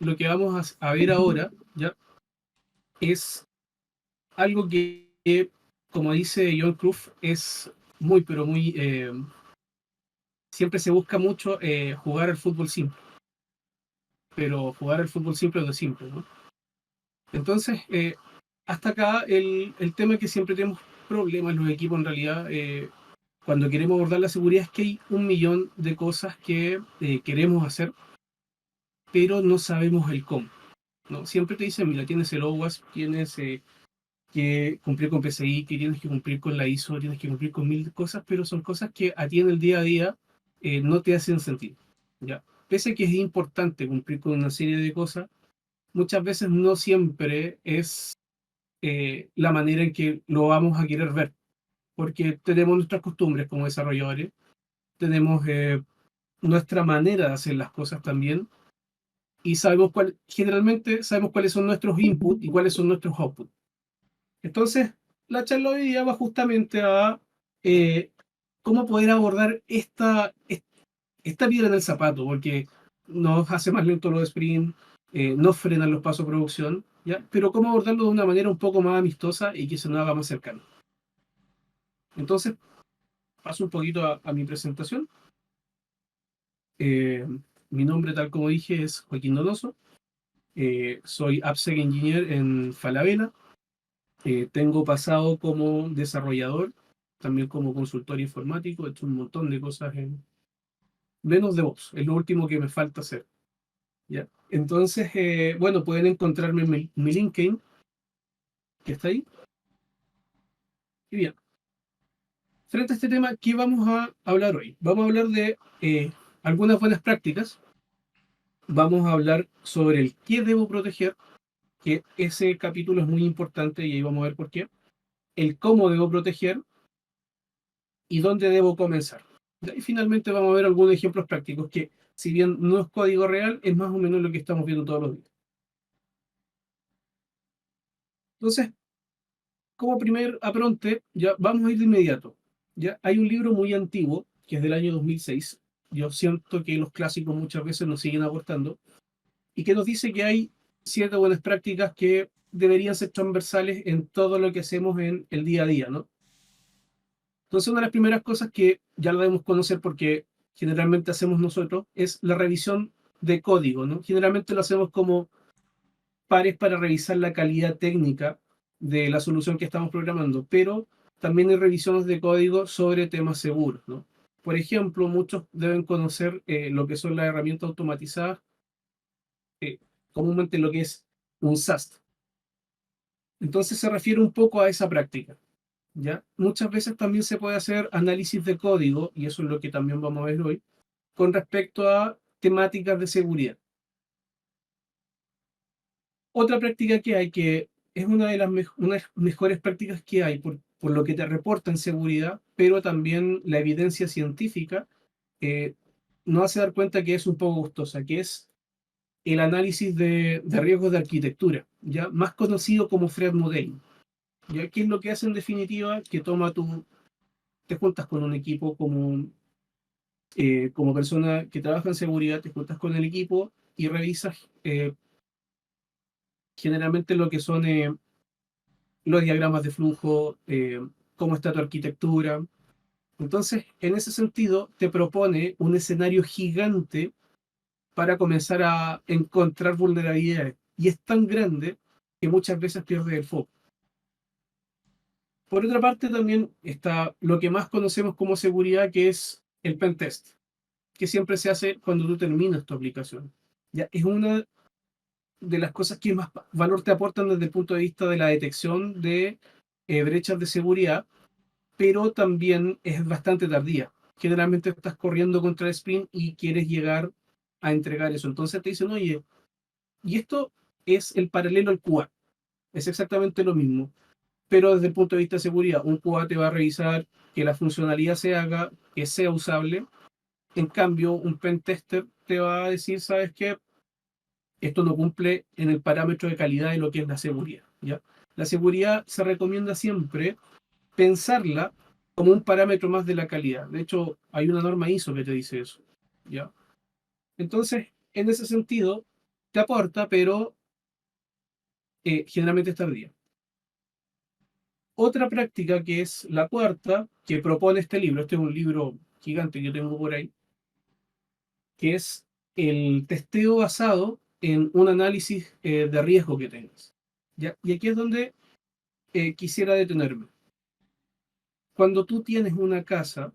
lo que vamos a ver ahora, ¿ya? Es algo que, como dice John Cruyff, es muy, pero muy... siempre se busca mucho jugar al fútbol simple, pero jugar al fútbol simple no es simple, ¿no? Entonces, hasta acá el tema que siempre tenemos problemas los equipos en realidad, cuando queremos abordar la seguridad, es que hay un millón de cosas que queremos hacer, pero no sabemos el cómo, ¿no? Siempre te dicen, mira, tienes el OWASP, tienes que cumplir con PCI, que tienes que cumplir con la ISO, tienes que cumplir con mil cosas, pero son cosas que a ti en el día a día no te hacen sentido, ¿ya? Pese a que es importante cumplir con una serie de cosas, muchas veces no siempre es la manera en que lo vamos a querer ver, porque tenemos nuestras costumbres como desarrolladores, tenemos nuestra manera de hacer las cosas también, y generalmente sabemos cuáles son nuestros inputs y cuáles son nuestros outputs. Entonces, la charla hoy día va justamente a eh, cómo poder abordar esta piedra en el zapato, porque nos hace más lento los sprint, nos frenan los pasos de producción, ¿ya? Pero cómo abordarlo de una manera un poco más amistosa y que se nos haga más cercano. Entonces, paso un poquito a mi presentación. Eh, Mi nombre, tal como dije, es Joaquín Donoso. Soy AppSec Engineer en Falabella. Tengo pasado como desarrollador, también como consultor informático. He hecho un montón de cosas en menos DevOps. Es lo último que me falta hacer. ¿Ya? Entonces, bueno, pueden encontrarme en mi LinkedIn, que está ahí. Y bien, frente a este tema, ¿qué vamos a hablar hoy? Vamos a hablar de algunas buenas prácticas. Vamos a hablar sobre el qué debo proteger, que ese capítulo es muy importante y ahí vamos a ver por qué. El cómo debo proteger y dónde debo comenzar. Y finalmente vamos a ver algunos ejemplos prácticos que, si bien no es código real, es más o menos lo que estamos viendo todos los días. Entonces, como primer apronte, ya vamos a ir de inmediato. Ya hay un libro muy antiguo, que es del año 2006. Yo siento que los clásicos muchas veces nos siguen aportando, y que nos dice que hay ciertas buenas prácticas que deberían ser transversales en todo lo que hacemos en el día a día, ¿no? Entonces, una de las primeras cosas que ya lo debemos conocer porque generalmente hacemos nosotros es la revisión de código, ¿no? Generalmente lo hacemos como pares para revisar la calidad técnica de la solución que estamos programando, pero también hay revisiones de código sobre temas seguros, ¿no? Por ejemplo, muchos deben conocer lo que son las herramientas automatizadas, eh, comúnmente lo que es un SAST. Entonces se refiere un poco a esa práctica, ¿ya? Muchas veces también se puede hacer análisis de código, y eso es lo que también vamos a ver hoy, con respecto a temáticas de seguridad. Otra práctica que hay, que es una de las mejores prácticas que hay por lo que te reporta en seguridad, pero también la evidencia científica eh, nos hace dar cuenta que es un poco gustosa, que es el análisis de riesgos de arquitectura, ya más conocido como threat modeling. ¿Ya? ¿Qué es lo que hace en definitiva? Que te juntas con un equipo como persona que trabaja en seguridad, te juntas con el equipo y revisas generalmente lo que son los diagramas de flujo, cómo está tu arquitectura. Entonces, en ese sentido, te propone un escenario gigante para comenzar a encontrar vulnerabilidades. Y es tan grande que muchas veces pierde el foco. Por otra parte, también está lo que más conocemos como seguridad, que es el pentest, que siempre se hace cuando tú terminas tu aplicación. Ya, es una de las cosas que más valor te aportan desde el punto de vista de la detección de brechas de seguridad, pero también es bastante tardía. Generalmente estás corriendo contra el sprint y quieres llegar a entregar eso. Entonces te dicen, oye, y esto es el paralelo al QA. Es exactamente lo mismo, pero desde el punto de vista de seguridad. Un QA te va a revisar que la funcionalidad se haga, que sea usable. En cambio, un pentester te va a decir, ¿sabes qué? Esto no cumple en el parámetro de calidad de lo que es la seguridad, ¿ya? La seguridad se recomienda siempre pensarla como un parámetro más de la calidad. De hecho, hay una norma ISO que te dice eso, ¿ya? Entonces, en ese sentido, te aporta, pero generalmente es tardía. Otra práctica que es la cuarta, que propone este libro, este es un libro gigante que yo tengo por ahí, que es el testeo basado en un análisis de riesgo que tengas. ¿Ya? Y aquí es donde quisiera detenerme. Cuando tú tienes una casa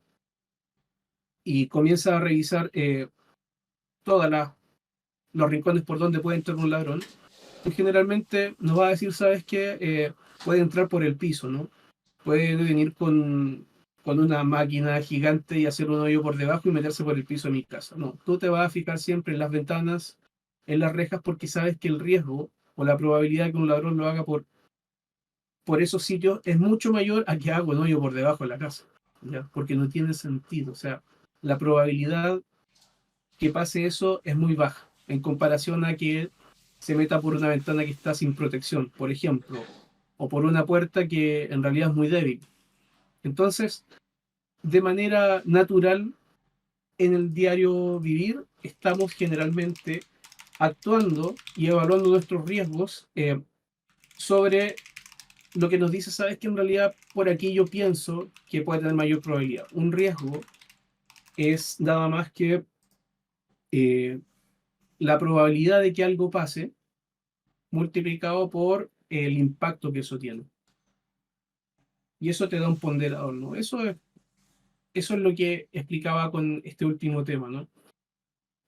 y comienzas a revisar todos los rincones por donde puede entrar un ladrón, tú generalmente nos va a decir, ¿sabes qué? Puede entrar por el piso, ¿no? Puede venir con una máquina gigante y hacer un hoyo por debajo y meterse por el piso de mi casa. No, tú te vas a fijar siempre en las ventanas, en las rejas, porque sabes que el riesgo o la probabilidad de que un ladrón lo haga por esos sitios es mucho mayor a que haga un hoyo por debajo de la casa, ¿ya? Porque no tiene sentido. O sea, la probabilidad que pase eso es muy baja en comparación a que se meta por una ventana que está sin protección, por ejemplo, o por una puerta que en realidad es muy débil. Entonces, de manera natural, en el diario vivir, estamos generalmente actuando y evaluando nuestros riesgos sobre lo que nos dice, sabes que en realidad por aquí yo pienso que puede tener mayor probabilidad. Un riesgo es nada más que eh, la probabilidad de que algo pase multiplicado por el impacto que eso tiene. Y eso te da un ponderador, ¿no? Eso es lo que explicaba con este último tema, ¿no?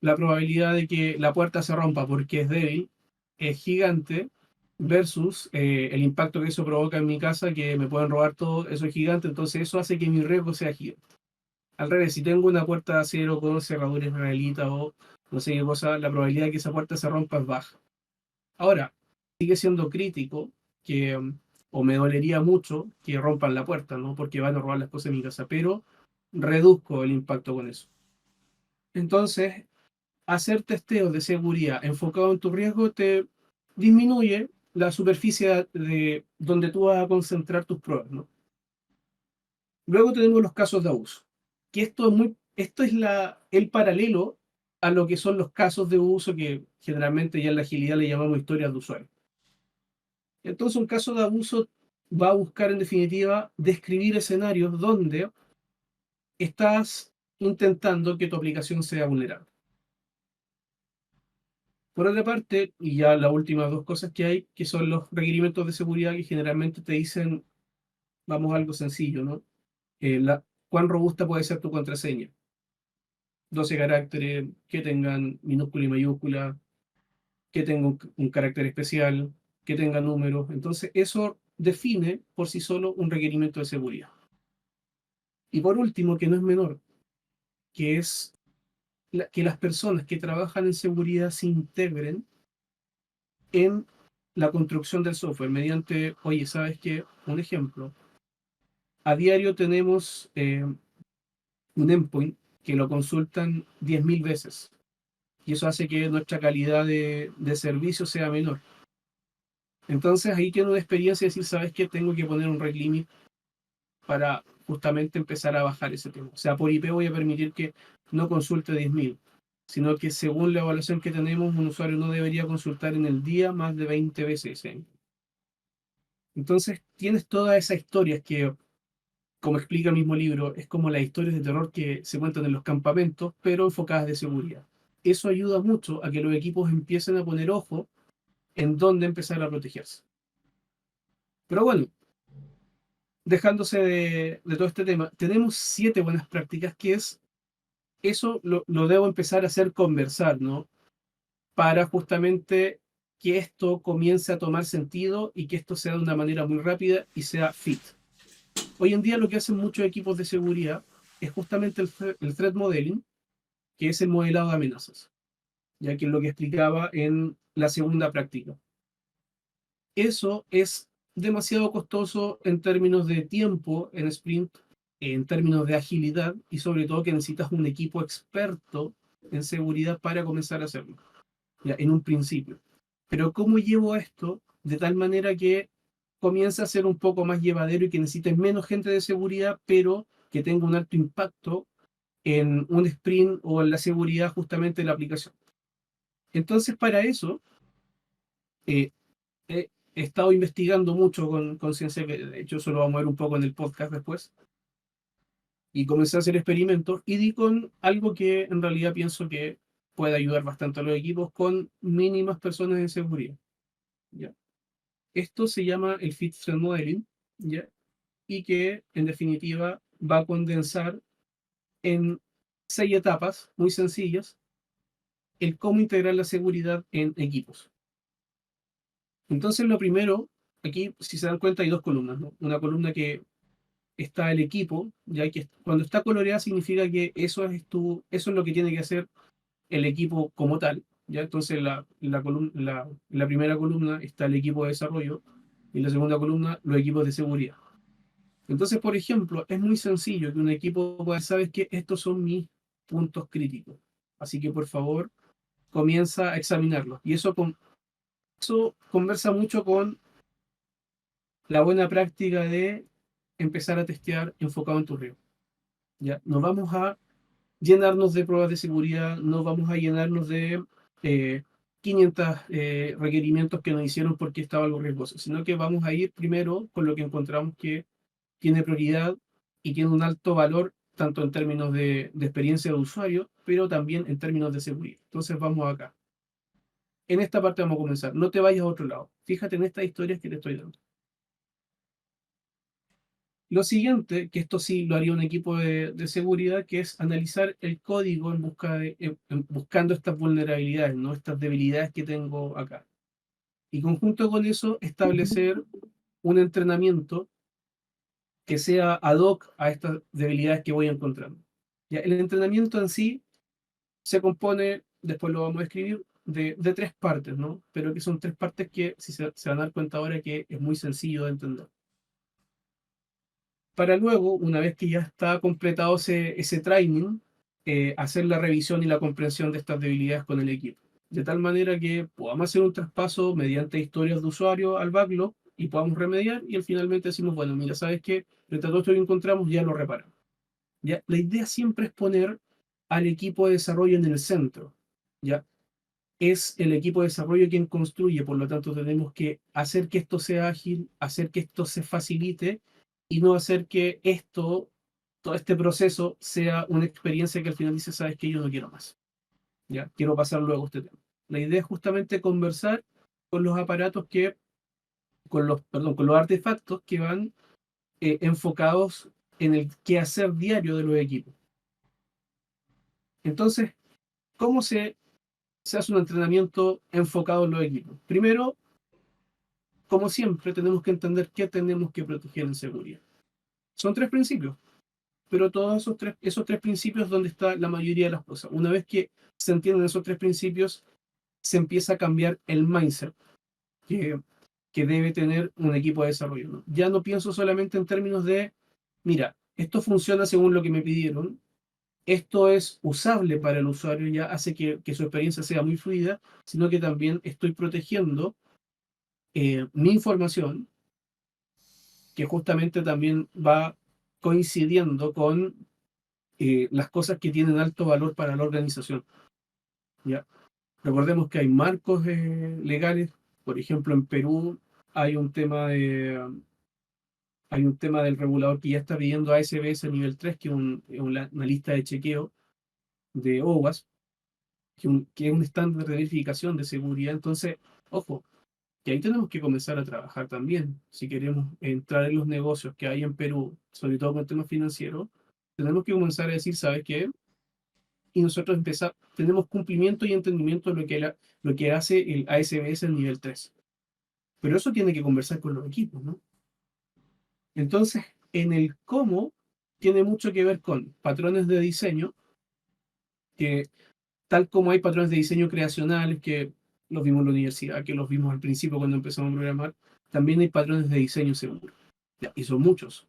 La probabilidad de que la puerta se rompa porque es débil es gigante versus el impacto que eso provoca en mi casa, que me pueden robar todo, eso es gigante, entonces eso hace que mi riesgo sea gigante. Al revés, si tengo una puerta de acero con cerradura israelita o no sé qué cosa, la probabilidad de que esa puerta se rompa es baja. Ahora, sigue siendo crítico que, o me dolería mucho que rompan la puerta, ¿no? Porque van a robar las cosas de mi casa, pero reduzco el impacto con eso. Entonces, hacer testeos de seguridad enfocado en tu riesgo te disminuye la superficie de donde tú vas a concentrar tus pruebas, ¿no? Luego tenemos los casos de abuso, que esto es el paralelo a lo que son los casos de uso que generalmente ya en la agilidad le llamamos historias de usuario. Entonces, un caso de abuso va a buscar, en definitiva, describir escenarios donde estás intentando que tu aplicación sea vulnerable. Por otra parte, y ya las últimas dos cosas que hay, que son los requerimientos de seguridad que generalmente te dicen, vamos a algo sencillo, ¿no? ¿Cuán robusta puede ser tu contraseña? 12 caracteres, que tengan minúscula y mayúscula, que tenga un carácter especial, que tenga números. Entonces, eso define por sí solo un requerimiento de seguridad. Y por último, que no es menor, que es que las personas que trabajan en seguridad se integren en la construcción del software mediante, oye, ¿sabes qué? Un ejemplo. A diario tenemos un endpoint que lo consultan 10.000 veces y eso hace que nuestra calidad de servicio sea menor. Entonces ahí tiene una experiencia de decir, ¿sabes qué? Tengo que poner un rate limit para justamente empezar a bajar ese tema. O sea, por IP voy a permitir que no consulte 10.000, sino que según la evaluación que tenemos, un usuario no debería consultar en el día más de 20 veces. Entonces, tienes todas esas historias que, como explica el mismo libro, es como las historias de terror que se cuentan en los campamentos, pero enfocadas de seguridad. Eso ayuda mucho a que los equipos empiecen a poner ojo en dónde empezar a protegerse. Pero bueno, dejándose de todo este tema, tenemos 7 buenas prácticas que es eso lo debo empezar a hacer conversar, ¿no? Para justamente que esto comience a tomar sentido y que esto sea de una manera muy rápida y sea fit. Hoy en día lo que hacen muchos equipos de seguridad es justamente el threat modeling, que es el modelado de amenazas, ya que es lo que explicaba en la segunda práctica. Eso es demasiado costoso en términos de tiempo en sprint, en términos de agilidad y sobre todo que necesitas un equipo experto en seguridad para comenzar a hacerlo, ya en un principio. Pero ¿cómo llevo esto de tal manera que comience a ser un poco más llevadero y que necesites menos gente de seguridad, pero que tenga un alto impacto en un sprint o en la seguridad justamente de la aplicación? Entonces, para eso, he estado investigando mucho con ciencia, que de hecho eso lo vamos a ver un poco en el podcast después, y comencé a hacer experimentos y di con algo que en realidad pienso que puede ayudar bastante a los equipos con mínimas personas de seguridad. ¿Ya? Esto se llama el Fit Threat Modeling, ¿ya? Y que en definitiva va a condensar en 6 etapas muy sencillas el cómo integrar la seguridad en equipos. Entonces lo primero, aquí si se dan cuenta hay dos columnas, ¿no? Una columna que está el equipo, ya que cuando está coloreada significa que eso es lo que tiene que hacer el equipo como tal. ¿Ya? Entonces la primera columna está el equipo de desarrollo y en la segunda columna los equipos de seguridad. Entonces, por ejemplo, es muy sencillo que un equipo pueda, sabes que estos son mis puntos críticos. Así que por favor, comienza a examinarlos. Y eso conversa mucho con la buena práctica de empezar a testear enfocado en tu río. ¿Ya? No vamos a llenarnos de pruebas de seguridad, no vamos a llenarnos de eh, 500 requerimientos que nos hicieron porque estaba algo riesgoso, sino que vamos a ir primero con lo que encontramos que tiene prioridad y tiene un alto valor, tanto en términos de experiencia de usuario, pero también en términos de seguridad. Entonces vamos acá. En esta parte vamos a comenzar. No te vayas a otro lado. Fíjate en estas historias que te estoy dando. Lo siguiente, que esto sí lo haría un equipo de seguridad, que es analizar el código buscando estas vulnerabilidades, ¿no? Estas debilidades que tengo acá. Y conjunto con eso, establecer un entrenamiento que sea ad hoc a estas debilidades que voy encontrando. Ya, el entrenamiento en sí se compone, después lo vamos a escribir, de 3 partes, ¿no? Pero que son 3 partes que, si se van a dar cuenta ahora, que es muy sencillo de entender. Para luego, una vez que ya está completado ese training, hacer la revisión y la comprensión de estas debilidades con el equipo. De tal manera que podamos hacer un traspaso mediante historias de usuario al backlog y podamos remediar y al finalmente decimos, bueno, mira, ¿sabes qué? Frente a todo esto que encontramos, ya lo reparamos. ¿Ya? La idea siempre es poner al equipo de desarrollo en el centro. ¿Ya? Es el equipo de desarrollo quien construye, por lo tanto tenemos que hacer que esto sea ágil, hacer que esto se facilite y no hacer que todo este proceso sea una experiencia que al final dice, sabes que yo no quiero más, ya, quiero pasar luego a este tema. La idea es justamente conversar con los aparatos con los artefactos que van enfocados en el quehacer diario de los equipos. Entonces, ¿cómo se hace un entrenamiento enfocado en los equipos? Primero, como siempre, tenemos que entender qué tenemos que proteger en seguridad. Son 3 principios, pero todos esos tres principios es donde está la mayoría de las cosas. Una vez que se entienden esos 3 principios, se empieza a cambiar el mindset que, que debe tener un equipo de desarrollo, ¿no? Ya no pienso solamente en términos de, mira, esto funciona según lo que me pidieron, esto es usable para el usuario, ya hace que su experiencia sea muy fluida, sino que también estoy protegiendo mi información, que justamente también va coincidiendo con las cosas que tienen alto valor para la organización. ¿Ya? Recordemos que hay marcos legales, por ejemplo, en Perú hay un tema del regulador que ya está pidiendo ASBS nivel 3, que es una lista de chequeo de OWASP, que es un estándar de verificación de seguridad. Entonces, ojo, que ahí tenemos que comenzar a trabajar también. Si queremos entrar en los negocios que hay en Perú, sobre todo con el tema financiero, tenemos que comenzar a decir, ¿sabes qué? Y nosotros tenemos cumplimiento y entendimiento de lo que hace el ASBS en nivel 3. Pero eso tiene que conversar con los equipos, ¿no? Entonces, en el cómo tiene mucho que ver con patrones de diseño, que tal como hay patrones de diseño creacionales, que los vimos en la universidad, que los vimos al principio cuando empezamos a programar, también hay patrones de diseño seguro. Ya, y son muchos.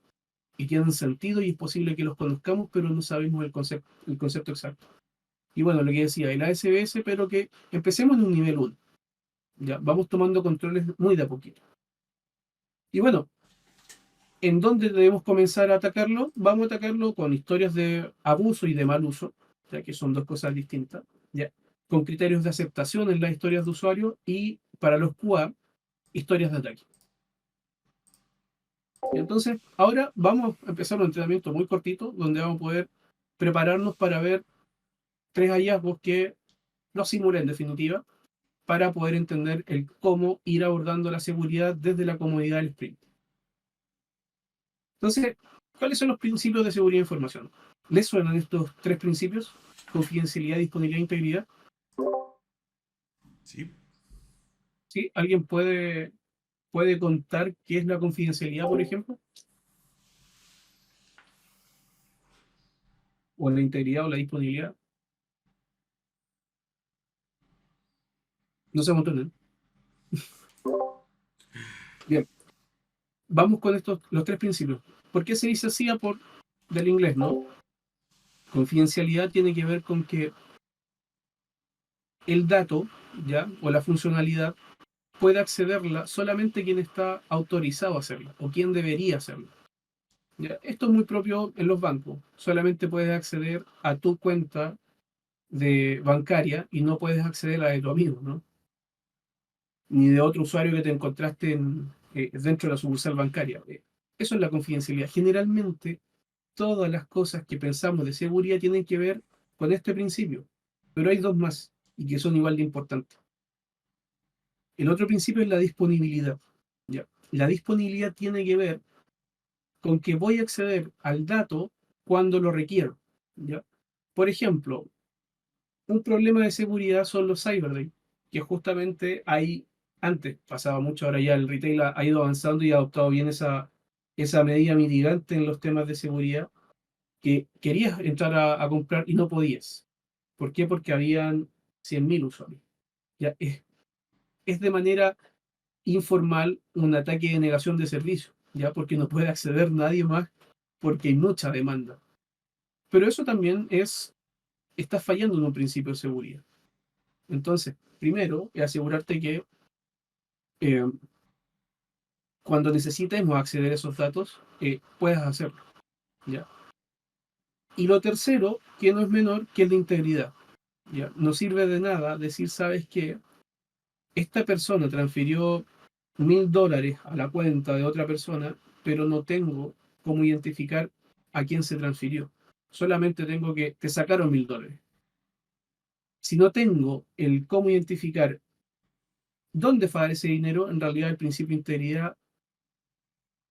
Y tienen sentido y es posible que los conozcamos, pero no sabemos el concepto exacto. Y bueno, lo que decía, el ASBS, pero que empecemos en un nivel 1. Ya, vamos tomando controles muy de a poquito. Y bueno, ¿en dónde debemos comenzar a atacarlo? Vamos a atacarlo con historias de abuso y de mal uso, ya que son 2 cosas distintas. Ya. con criterios de aceptación en las historias de usuario, y para los QA, historias de ataque. Entonces, ahora vamos a empezar un entrenamiento muy cortito, donde vamos a poder prepararnos para ver 3 hallazgos que los simulen en definitiva, para poder entender el cómo ir abordando la seguridad desde la comodidad del sprint. Entonces, ¿cuáles son los principios de seguridad de información? ¿Les suenan estos 3 principios? Confidencialidad, disponibilidad e integridad. Sí. ¿Sí? ¿Alguien puede contar qué es la confidencialidad, por ejemplo? ¿O la integridad o la disponibilidad? No se amontonen. Bien, vamos con los 3 principios. ¿Por qué se dice así? Del inglés, ¿no? Confidencialidad tiene que ver con que el dato, ¿ya? O la funcionalidad puede accederla solamente quien está autorizado a hacerla o quien debería hacerlo. ¿Ya? Esto es muy propio en los bancos. Solamente puedes acceder a tu cuenta de bancaria y no puedes acceder a la de tu amigo, ¿no? Ni de otro usuario que te encontraste dentro de la sucursal bancaria. Eso es la confidencialidad. Generalmente, todas las cosas que pensamos de seguridad tienen que ver con este principio, pero hay 2 más y que son igual de importantes. El otro principio es la disponibilidad. ¿Ya? La disponibilidad tiene que ver con que voy a acceder al dato cuando lo requiero. ¿Ya? Por ejemplo, un problema de seguridad son los cyberday, que justamente hay, antes pasaba mucho, ahora ya el retail ha ido avanzando y ha adoptado bien esa medida mitigante en los temas de seguridad, que querías entrar a comprar y no podías. ¿Por qué? Porque habían 100.000 usuarios. Ya es de manera informal un ataque de negación de servicio, ya porque no puede acceder nadie más porque hay mucha demanda. Pero eso también está fallando en un principio de seguridad. Entonces, primero, es asegurarte que eh, cuando necesitemos acceder a esos datos, puedas hacerlo, ¿ya? Y lo tercero, que no es menor, que es la integridad, ¿ya? No sirve de nada decir, ¿sabes qué? Esta persona transfirió $1.000 a la cuenta de otra persona, pero no tengo cómo identificar a quién se transfirió. Solamente tengo que te sacaron $1.000. Si no tengo el cómo identificar dónde fue ese dinero, en realidad el principio de integridad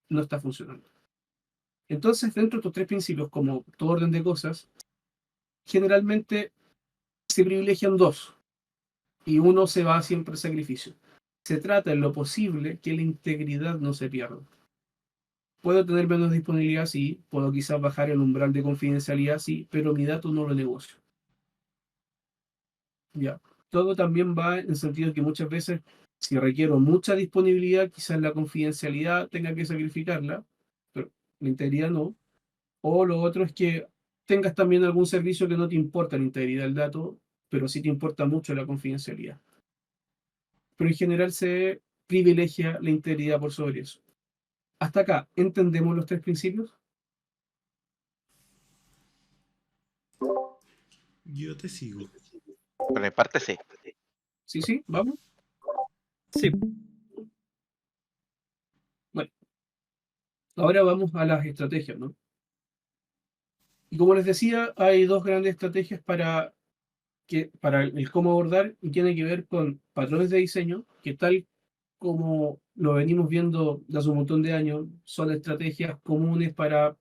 no está funcionando. Entonces, dentro de estos 3 principios, como todo orden de cosas, generalmente se privilegian 2 y uno se va siempre a sacrificio. Se trata en lo posible que la integridad no se pierda. Puedo tener menos disponibilidad, sí, puedo quizás bajar el umbral de confidencialidad, sí, pero mi dato no lo negocio. Ya. Todo también va en sentido que muchas veces, si requiero mucha disponibilidad, quizás la confidencialidad tenga que sacrificarla, pero la integridad no. O lo otro es que tengas también algún servicio que no te importa la integridad del dato, pero sí te importa mucho la confidencialidad. Pero en general se privilegia la integridad por sobre eso. Hasta acá, ¿entendemos los 3 principios? Yo te sigo. Por mi parte, sí. Sí, sí, vamos. Sí, Bueno, ahora vamos a las estrategias, ¿no? Y como les decía, hay 2 grandes estrategias para el cómo abordar, y tiene que ver con patrones de diseño, que tal como lo venimos viendo desde hace un montón de años, son estrategias comunes para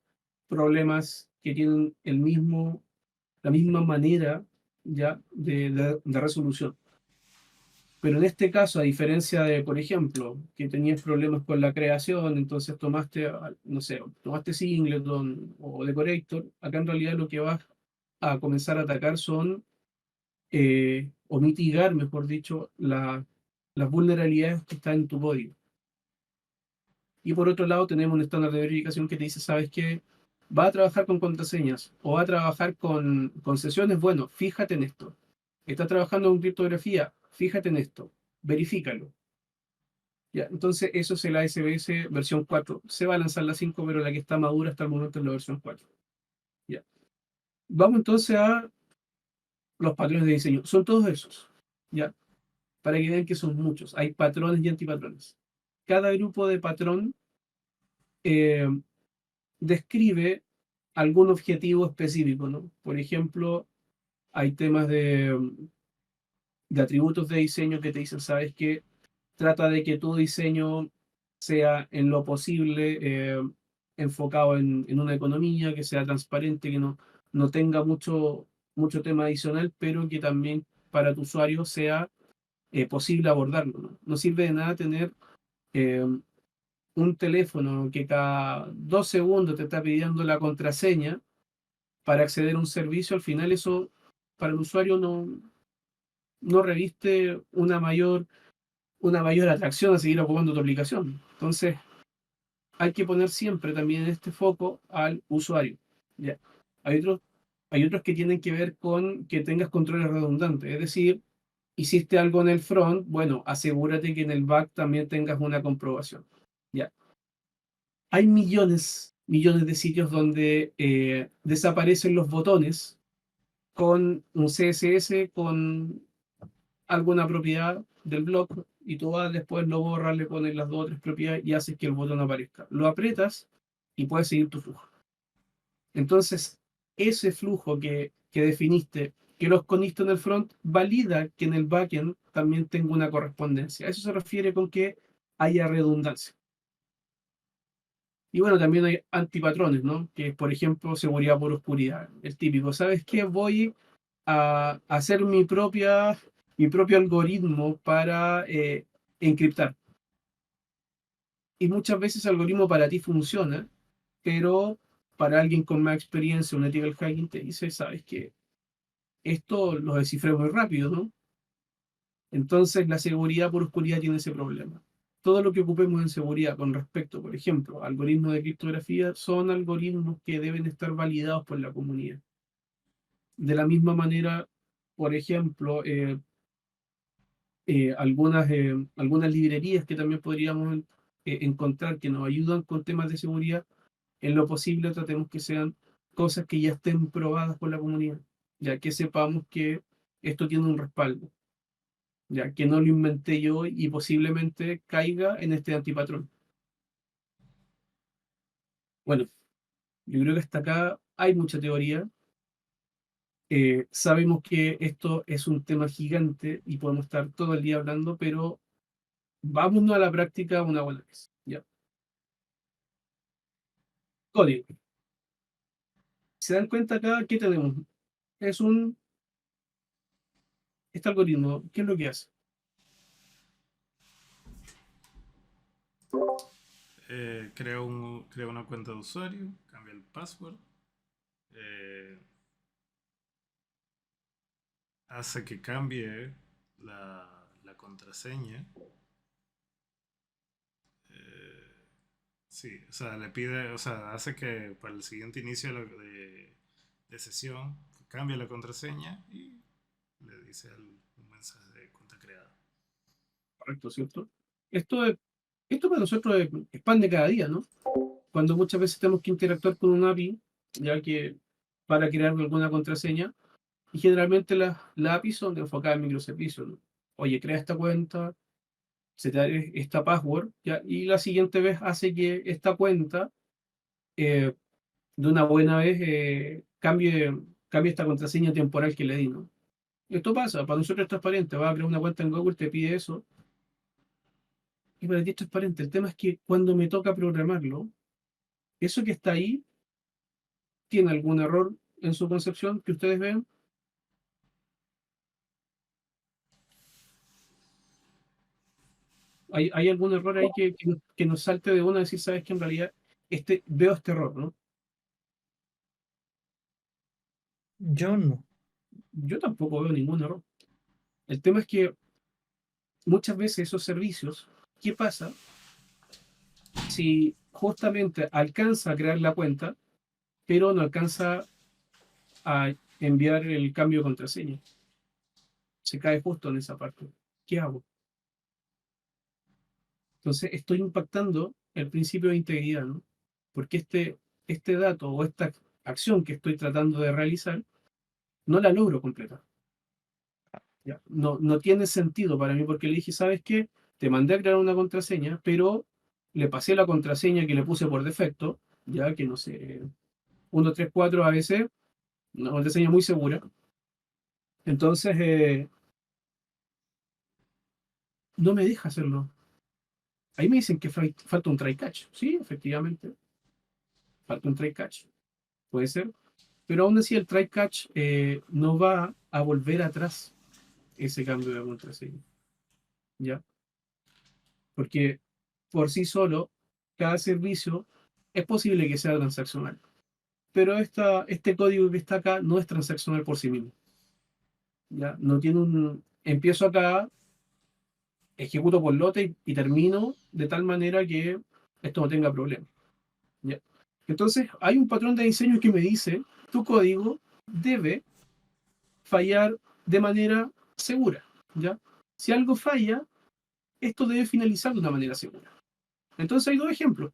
problemas que tienen la misma manera ya de resolución. Pero en este caso, a diferencia de, por ejemplo, que tenías problemas con la creación, entonces no sé, tomaste Singleton o Decorator, acá en realidad lo que vas a comenzar a atacar son, o mitigar, mejor dicho, las vulnerabilidades que están en tu código. Y por otro lado, tenemos un estándar de verificación que te dice, ¿sabes qué? Va a trabajar con contraseñas o va a trabajar con sesiones, bueno, fíjate en esto. Está trabajando con criptografía, fíjate en esto, verifícalo. Ya, entonces eso es el ASBS versión 4. Se va a lanzar la 5, pero la que está madura hasta el momento es la versión 4. Ya. Vamos entonces a los patrones de diseño. Son todos esos, ¿ya? Para que vean que son muchos. Hay patrones y antipatrones. Cada grupo de patrón eh, describe algún objetivo específico, ¿no? Por ejemplo, hay temas de atributos de diseño que te dicen, ¿sabes qué? Trata de que tu diseño sea en lo posible enfocado en una economía, que sea transparente, que no tenga mucho tema adicional, pero que también para tu usuario sea posible abordarlo, ¿no? No sirve de nada tener eh, un teléfono que cada 2 segundos te está pidiendo la contraseña para acceder a un servicio. Al final eso para el usuario no reviste una mayor atracción a seguir ocupando tu aplicación. Entonces, hay que poner siempre también en este foco al usuario. ¿Ya? Hay otros, hay otros que tienen que ver con que tengas controles redundantes, es decir, hiciste algo en el front, bueno, asegúrate que en el back también tengas una comprobación. ¿Ya? Hay millones de sitios donde desaparecen los botones con un CSS, con alguna propiedad del blog y tú vas después lo borras, le pones las dos o tres propiedades y haces que el botón aparezca. Lo aprietas y puedes seguir tu flujo. Entonces, ese flujo que definiste, que lo escondiste en el front, valida que en el backend también tenga una correspondencia. Eso se refiere con que haya redundancia. Y bueno, también hay antipatrones, ¿no? Que es, por ejemplo, seguridad por oscuridad. El típico, ¿sabes qué? Voy a hacer mi propio algoritmo para encriptar. Y muchas veces el algoritmo para ti funciona, pero para alguien con más experiencia, un ethical hacking te dice, ¿sabes qué? Esto lo descifré muy rápido, ¿no? Entonces la seguridad por oscuridad tiene ese problema. Todo lo que ocupemos en seguridad con respecto, por ejemplo, a algoritmos de criptografía, son algoritmos que deben estar validados por la comunidad. De la misma manera, por ejemplo, algunas librerías que también podríamos encontrar que nos ayudan con temas de seguridad, en lo posible tratemos que sean cosas que ya estén probadas por la comunidad, ya que sepamos que esto tiene un respaldo, ya que no lo inventé yo y posiblemente caiga en este antipatrón. Bueno, yo creo que hasta acá hay mucha teoría. Sabemos que esto es un tema gigante y podemos estar todo el día hablando, pero vámonos a la práctica una buena vez. ¿Ya? Código. ¿Se dan cuenta acá qué tenemos? Es este algoritmo, ¿qué es lo que hace? Crea una cuenta de usuario, cambia el password, eh, hace que cambie la contraseña. eh, sí, o sea, le pide, o sea, hace que para el siguiente inicio de sesión cambie la contraseña y le dice un mensaje de cuenta creada. Correcto, ¿cierto? Esto, esto para nosotros es pan de cada día, ¿no? Cuando muchas veces tenemos que interactuar con un API, ya que para crear alguna contraseña, y generalmente las APIs son enfocadas en microservicios, ¿no? Oye, crea esta cuenta, se te da esta password, ¿ya? Y la siguiente vez hace que esta cuenta, eh, de una buena vez, cambie esta contraseña temporal que le di, ¿no? Esto pasa, para nosotros es transparente, vas a crear una cuenta en Google, te pide eso, y para ti es transparente. El tema es que cuando me toca programarlo, eso que está ahí tiene algún error en su concepción que ustedes ven. ¿Hay algún error ahí que nos salte de una decir, sabes que en realidad veo este error, ¿no? Yo no. Yo tampoco veo ningún error. El tema es que muchas veces esos servicios, ¿qué pasa si justamente alcanza a crear la cuenta, pero no alcanza a enviar el cambio de contraseña? Se cae justo en esa parte. ¿Qué hago? Entonces estoy impactando el principio de integridad, ¿no? Porque este dato o esta acción que estoy tratando de realizar no la logro completar. ¿ya? No tiene sentido para mí porque le dije, ¿sabes qué? Te mandé a crear una contraseña, pero le pasé la contraseña que le puse por defecto, ya que no sé, 134 ABC, una contraseña muy segura. Entonces, no me deja hacerlo. Ahí me dicen que falta un try catch. Sí, efectivamente, falta un try catch. Puede ser. Pero aún así el try catch no va a volver atrás ese cambio de contraseña. ¿Ya? Porque por sí solo, cada servicio es posible que sea transaccional. Pero este código que está acá no es transaccional por sí mismo. ¿Ya? No tiene un... Empiezo acá, ejecuto por lote y termino de tal manera que esto no tenga problema. ¿Ya? Entonces, hay un patrón de diseño que me dice, tu código debe fallar de manera segura. ¿Ya? Si algo falla, esto debe finalizar de una manera segura. Entonces hay dos ejemplos.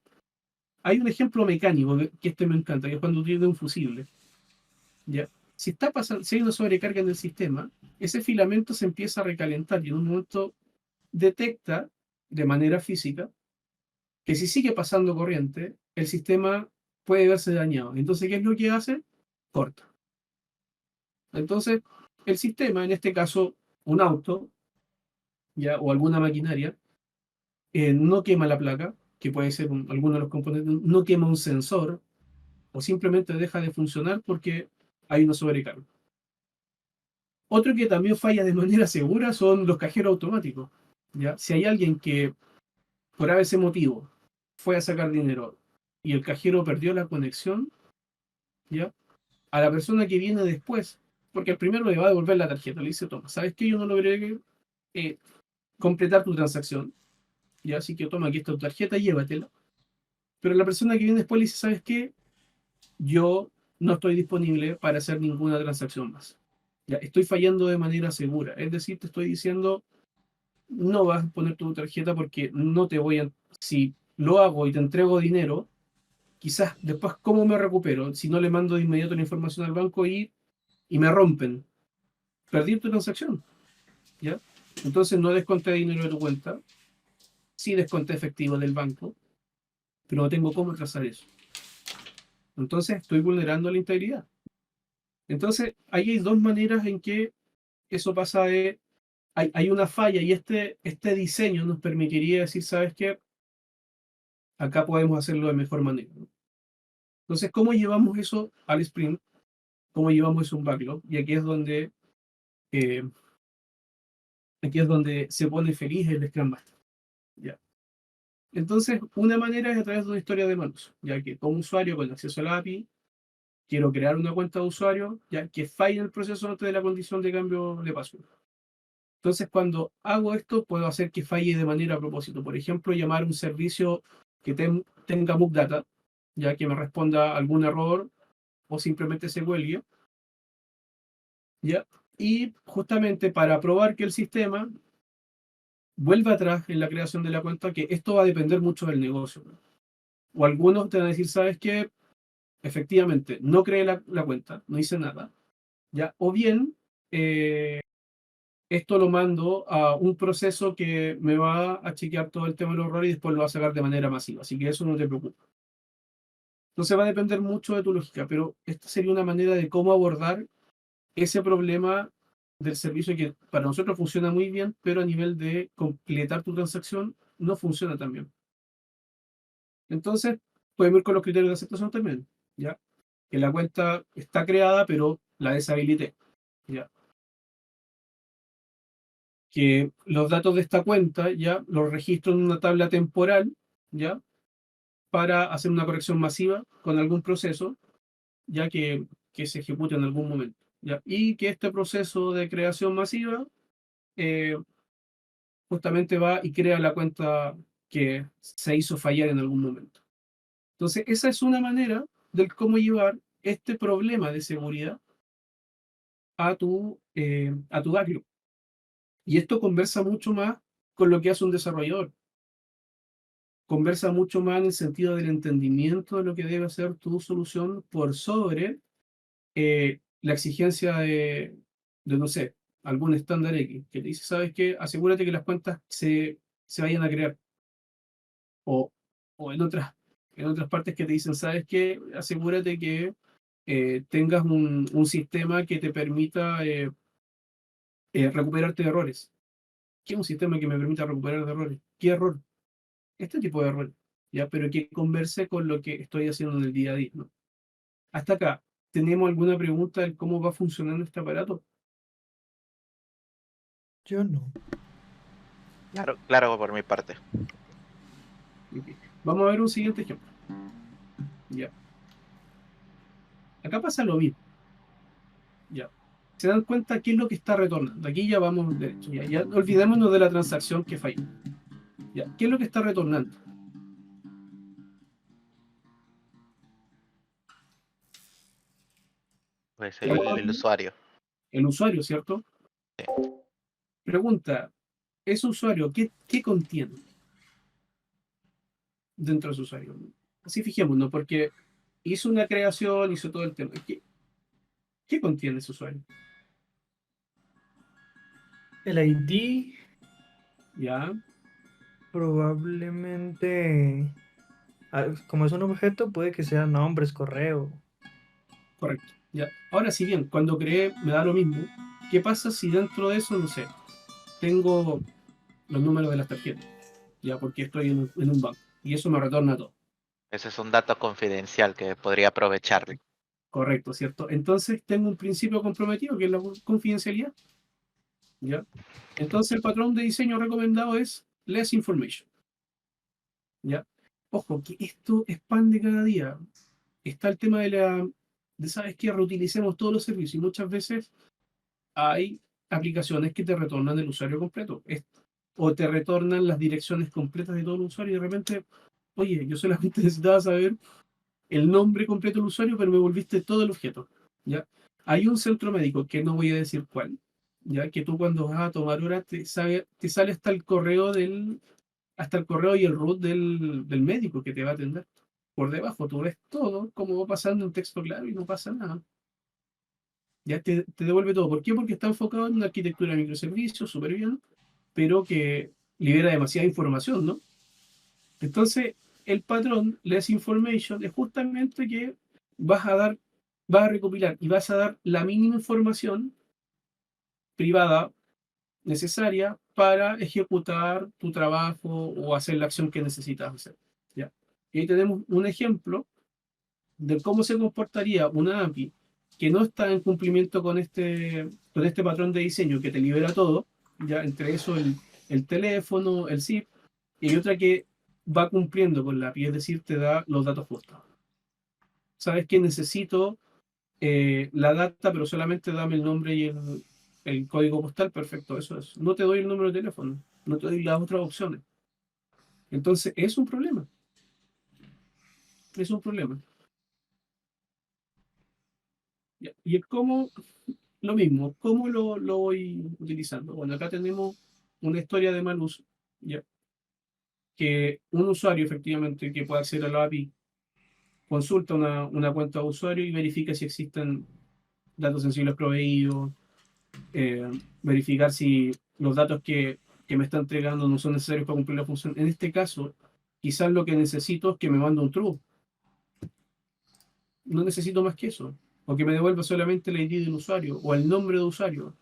Hay un ejemplo mecánico que este me encanta, que es cuando tiene un fusible. ¿Ya? Si está pasando, si hay una sobrecarga en el sistema, ese filamento se empieza a recalentar y en un momento detecta de manera física que si sigue pasando corriente, el sistema puede verse dañado. Entonces, ¿qué es lo que hace? Corta. Entonces, el sistema, en este caso, un auto, ¿ya? O alguna maquinaria, no quema la placa, que puede ser alguno de los componentes, no quema un sensor, o simplemente deja de funcionar porque hay una sobrecarga. Otro que también falla de manera segura son los cajeros automáticos. ¿Ya? Si hay alguien que, por ese motivo, fue a sacar dinero y el cajero perdió la conexión, ¿ya? A la persona que viene después, porque el primero le va a devolver la tarjeta, le dice, toma, ¿sabes qué? Yo no logré eh, completar tu transacción, ¿ya? Así que toma, aquí está tu tarjeta, llévatela. Pero la persona que viene después le dice, ¿sabes qué? Yo no estoy disponible para hacer ninguna transacción más. Ya, estoy fallando de manera segura. Es decir, te estoy diciendo, no vas a poner tu tarjeta porque no te voy a... Si lo hago y te entrego dinero, quizás después, ¿cómo me recupero? Si no le mando de inmediato la información al banco y me rompen. Perdí tu transacción, ¿ya? Entonces no desconté dinero de tu cuenta, sí desconté efectivo del banco, pero no tengo cómo trazar eso. Entonces estoy vulnerando la integridad. Entonces, ahí hay dos maneras en que eso pasa de... Hay una falla y este diseño nos permitiría decir, ¿sabes qué? Acá podemos hacerlo de mejor manera, ¿no? Entonces, ¿cómo llevamos eso al sprint? ¿Cómo llevamos eso a un backlog? Y eh, aquí es donde se pone feliz el Scrum Master. ¿Ya? Entonces, una manera es a través de una historia de manos, ya que como usuario con acceso a la API, quiero crear una cuenta de usuario, ya que falle el proceso antes de la condición de cambio de password. Entonces, cuando hago esto, puedo hacer que falle de manera a propósito. Por ejemplo, llamar un servicio que tenga bug data, ya que me responda algún error o simplemente se cuelgue, ¿ya? Y justamente para probar que el sistema vuelva atrás en la creación de la cuenta, que esto va a depender mucho del negocio, ¿no? O algunos te van a decir, ¿sabes qué? Efectivamente, no creé la cuenta, no hice nada, ¿ya? O bien, eh, esto lo mando a un proceso que me va a chequear todo el tema del error y después lo va a sacar de manera masiva. Así que eso no te preocupa. Entonces va a depender mucho de tu lógica, pero esta sería una manera de cómo abordar ese problema del servicio que para nosotros funciona muy bien, pero a nivel de completar tu transacción no funciona tan bien. Entonces, podemos ir con los criterios de aceptación también, ¿ya? Que la cuenta está creada, pero la deshabilité, ¿ya? Que los datos de esta cuenta ya los registro en una tabla temporal, ya, para hacer una corrección masiva con algún proceso, ya que se ejecute en algún momento, ya, y que este proceso de creación masiva eh, justamente va y crea la cuenta que se hizo fallar en algún momento. Entonces, esa es una manera de cómo llevar este problema de seguridad a tu backlog. Y esto conversa mucho más con lo que hace un desarrollador. Conversa mucho más en el sentido del entendimiento de lo que debe ser tu solución por sobre la exigencia de, no sé, algún estándar X, que te dice, ¿sabes qué? Asegúrate que las cuentas se vayan a crear. O, o en otras partes que te dicen, ¿sabes qué? Asegúrate que tengas un sistema que te permita recuperarte de errores. ¿Qué es un sistema que me permita recuperar de errores? ¿Qué error? Este tipo de error. ¿Ya? Pero que converse con lo que estoy haciendo en el día a día, ¿no? Hasta acá, ¿tenemos alguna pregunta de cómo va funcionando este aparato? Yo no. Claro, claro, por mi parte. Ok. Vamos a ver un siguiente ejemplo. ¿Ya? Acá pasa lo mismo. ¿Ya? ¿Se dan cuenta qué es lo que está retornando? Aquí ya vamos derecho. Ya olvidémonos de la transacción que falló. ¿Ya? ¿Qué es lo que está retornando? Pues ¿Se el recuerdan? usuario. El usuario, ¿cierto? Pregunta, ¿ese usuario qué contiene dentro de su usuario? Así fijémonos, porque hizo una creación, hizo todo el tema. ¿Qué contiene ese usuario? El ID ¿Ya? probablemente, como es un objeto, puede que sea nombres, correo. Correcto. ¿Ya? Ahora, si bien, cuando creé me da lo mismo, ¿qué pasa si dentro de eso, no sé, tengo los números de las tarjetas? Ya, porque estoy en un banco. Y eso me retorna todo. Ese es un dato confidencial que podría aprovecharle. Correcto, ¿cierto? Entonces tengo un principio comprometido que es la confidencialidad. ¿Ya? Entonces el patrón de diseño recomendado es less information. ¿Ya? Ojo, que esto es pan de cada día. Está el tema ¿sabes qué? Reutilicemos todos los servicios y muchas veces hay aplicaciones que te retornan el usuario completo. O te retornan las direcciones completas de todo el usuario y de repente, oye, yo solamente necesitaba saber el nombre completo del usuario, pero me volviste todo el objeto. ¿Ya? Hay un centro médico, que no voy a decir cuál, ya que tú cuando vas a tomar hora te sale hasta el correo y el root del médico que te va a atender. Por debajo tú ves todo como va pasando en texto claro y no pasa nada. Ya te devuelve todo. ¿Por qué? Porque está enfocado en una arquitectura de microservicios, súper bien, pero que libera demasiada información, ¿no? Entonces, el patrón less information es justamente que vas a recopilar y vas a dar la mínima información privada necesaria para ejecutar tu trabajo o hacer la acción que necesitas hacer. ¿Ya? Y ahí tenemos un ejemplo de cómo se comportaría una API que no está en cumplimiento con este patrón de diseño que te libera todo, ya entre eso el teléfono, el zip, y hay otra que va cumpliendo con la API, es decir, te da los datos justos. Sabes que necesito la data, pero solamente dame el nombre y el código postal, perfecto, eso es. No te doy el número de teléfono, no te doy las otras opciones. Entonces, es un problema, es un problema. Ya. Y el cómo, lo mismo, ¿cómo lo voy utilizando? Bueno, acá tenemos una historia de mal uso, ¿ya? Que un usuario efectivamente que pueda acceder a la API consulta una cuenta de usuario y verifica si existen datos sensibles proveídos, verificar si los datos que me está entregando no son necesarios para cumplir la función. En este caso, quizás lo que necesito es que me mande un true. No necesito más que eso. O que me devuelva solamente el ID del usuario o el nombre de usuario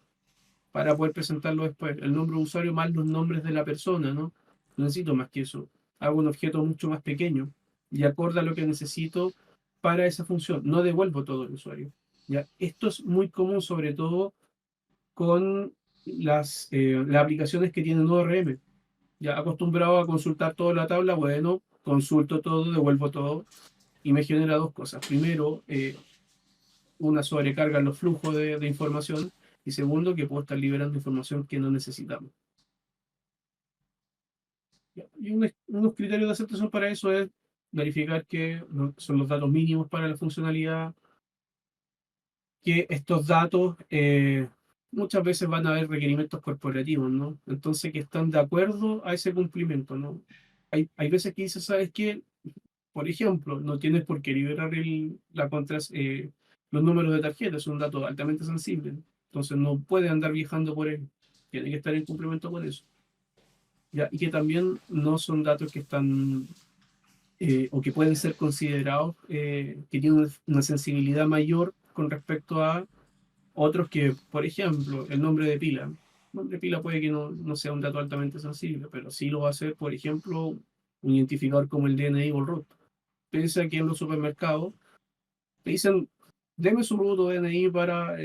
para poder presentarlo después. El nombre de usuario más los nombres de la persona, ¿no? No necesito más que eso. Hago un objeto mucho más pequeño y acorde a lo que necesito para esa función. No devuelvo todo el usuario. ¿Ya? Esto es muy común, sobre todo con las aplicaciones que tienen ORM. Ya acostumbrado a consultar toda la tabla, bueno, consulto todo, devuelvo todo y me genera dos cosas. Primero, una sobrecarga en los flujos de información y segundo, que puedo estar liberando información que no necesitamos. Y unos criterios de aceptación para eso es verificar que son los datos mínimos para la funcionalidad, que estos datos muchas veces van a haber requerimientos corporativos, ¿no? Entonces que están de acuerdo a ese cumplimiento, ¿no? Hay veces que dices, ¿sabes qué? Por ejemplo, no tienes por qué liberar los números de tarjeta, es un dato altamente sensible. Entonces no puede andar viajando por él. Tiene que estar en cumplimiento con eso. ¿Ya? Y que también no son datos que están o que pueden ser considerados que tienen una sensibilidad mayor con respecto a otros que, por ejemplo, el nombre de pila. El nombre de pila puede que no sea un dato altamente sensible, pero sí lo va a ser, por ejemplo, un identificador como el DNI o el RUT. Piensa que en los supermercados te dicen, deme su RUT o DNI para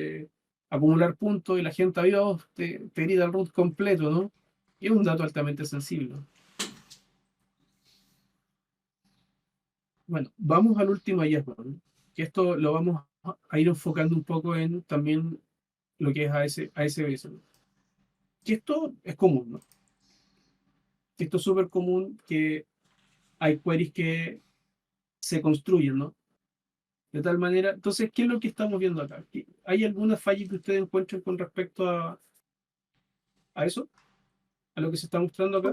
acumular puntos y la gente ahí te grita el RUT completo, ¿no? Y es un dato altamente sensible. Bueno, vamos al último hallazgo, ¿no? Que esto lo vamos a ir enfocando un poco en también lo que es ASBS, ¿no? Que esto es común, ¿no? Que esto es súper común, que hay queries que se construyen, ¿no? De tal manera, entonces, ¿qué es lo que estamos viendo acá? ¿Hay alguna falla que ustedes encuentren con respecto a eso? ¿A lo que se está mostrando acá?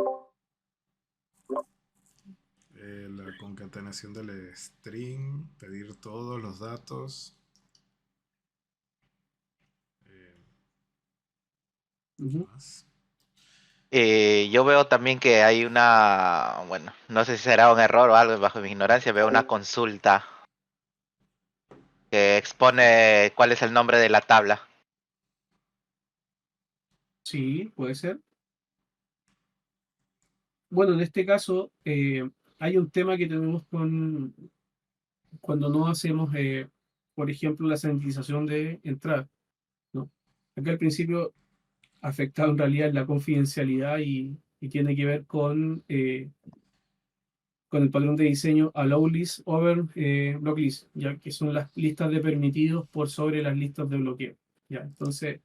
La concatenación del string, pedir todos los datos. ¿Qué Ujú. más? Yo veo también que hay una, bueno, no sé si será un error o algo, bajo mi ignorancia, veo una consulta que expone cuál es el nombre de la tabla. Sí, puede ser. Bueno, en este caso, hay un tema que tenemos cuando no hacemos, por ejemplo, la sanitización de entrada, ¿no? Acá al principio afectado en realidad la confidencialidad y tiene que ver con el patrón de diseño allow list over block list, ya que son las listas de permitidos por sobre las listas de bloqueo. Ya, entonces,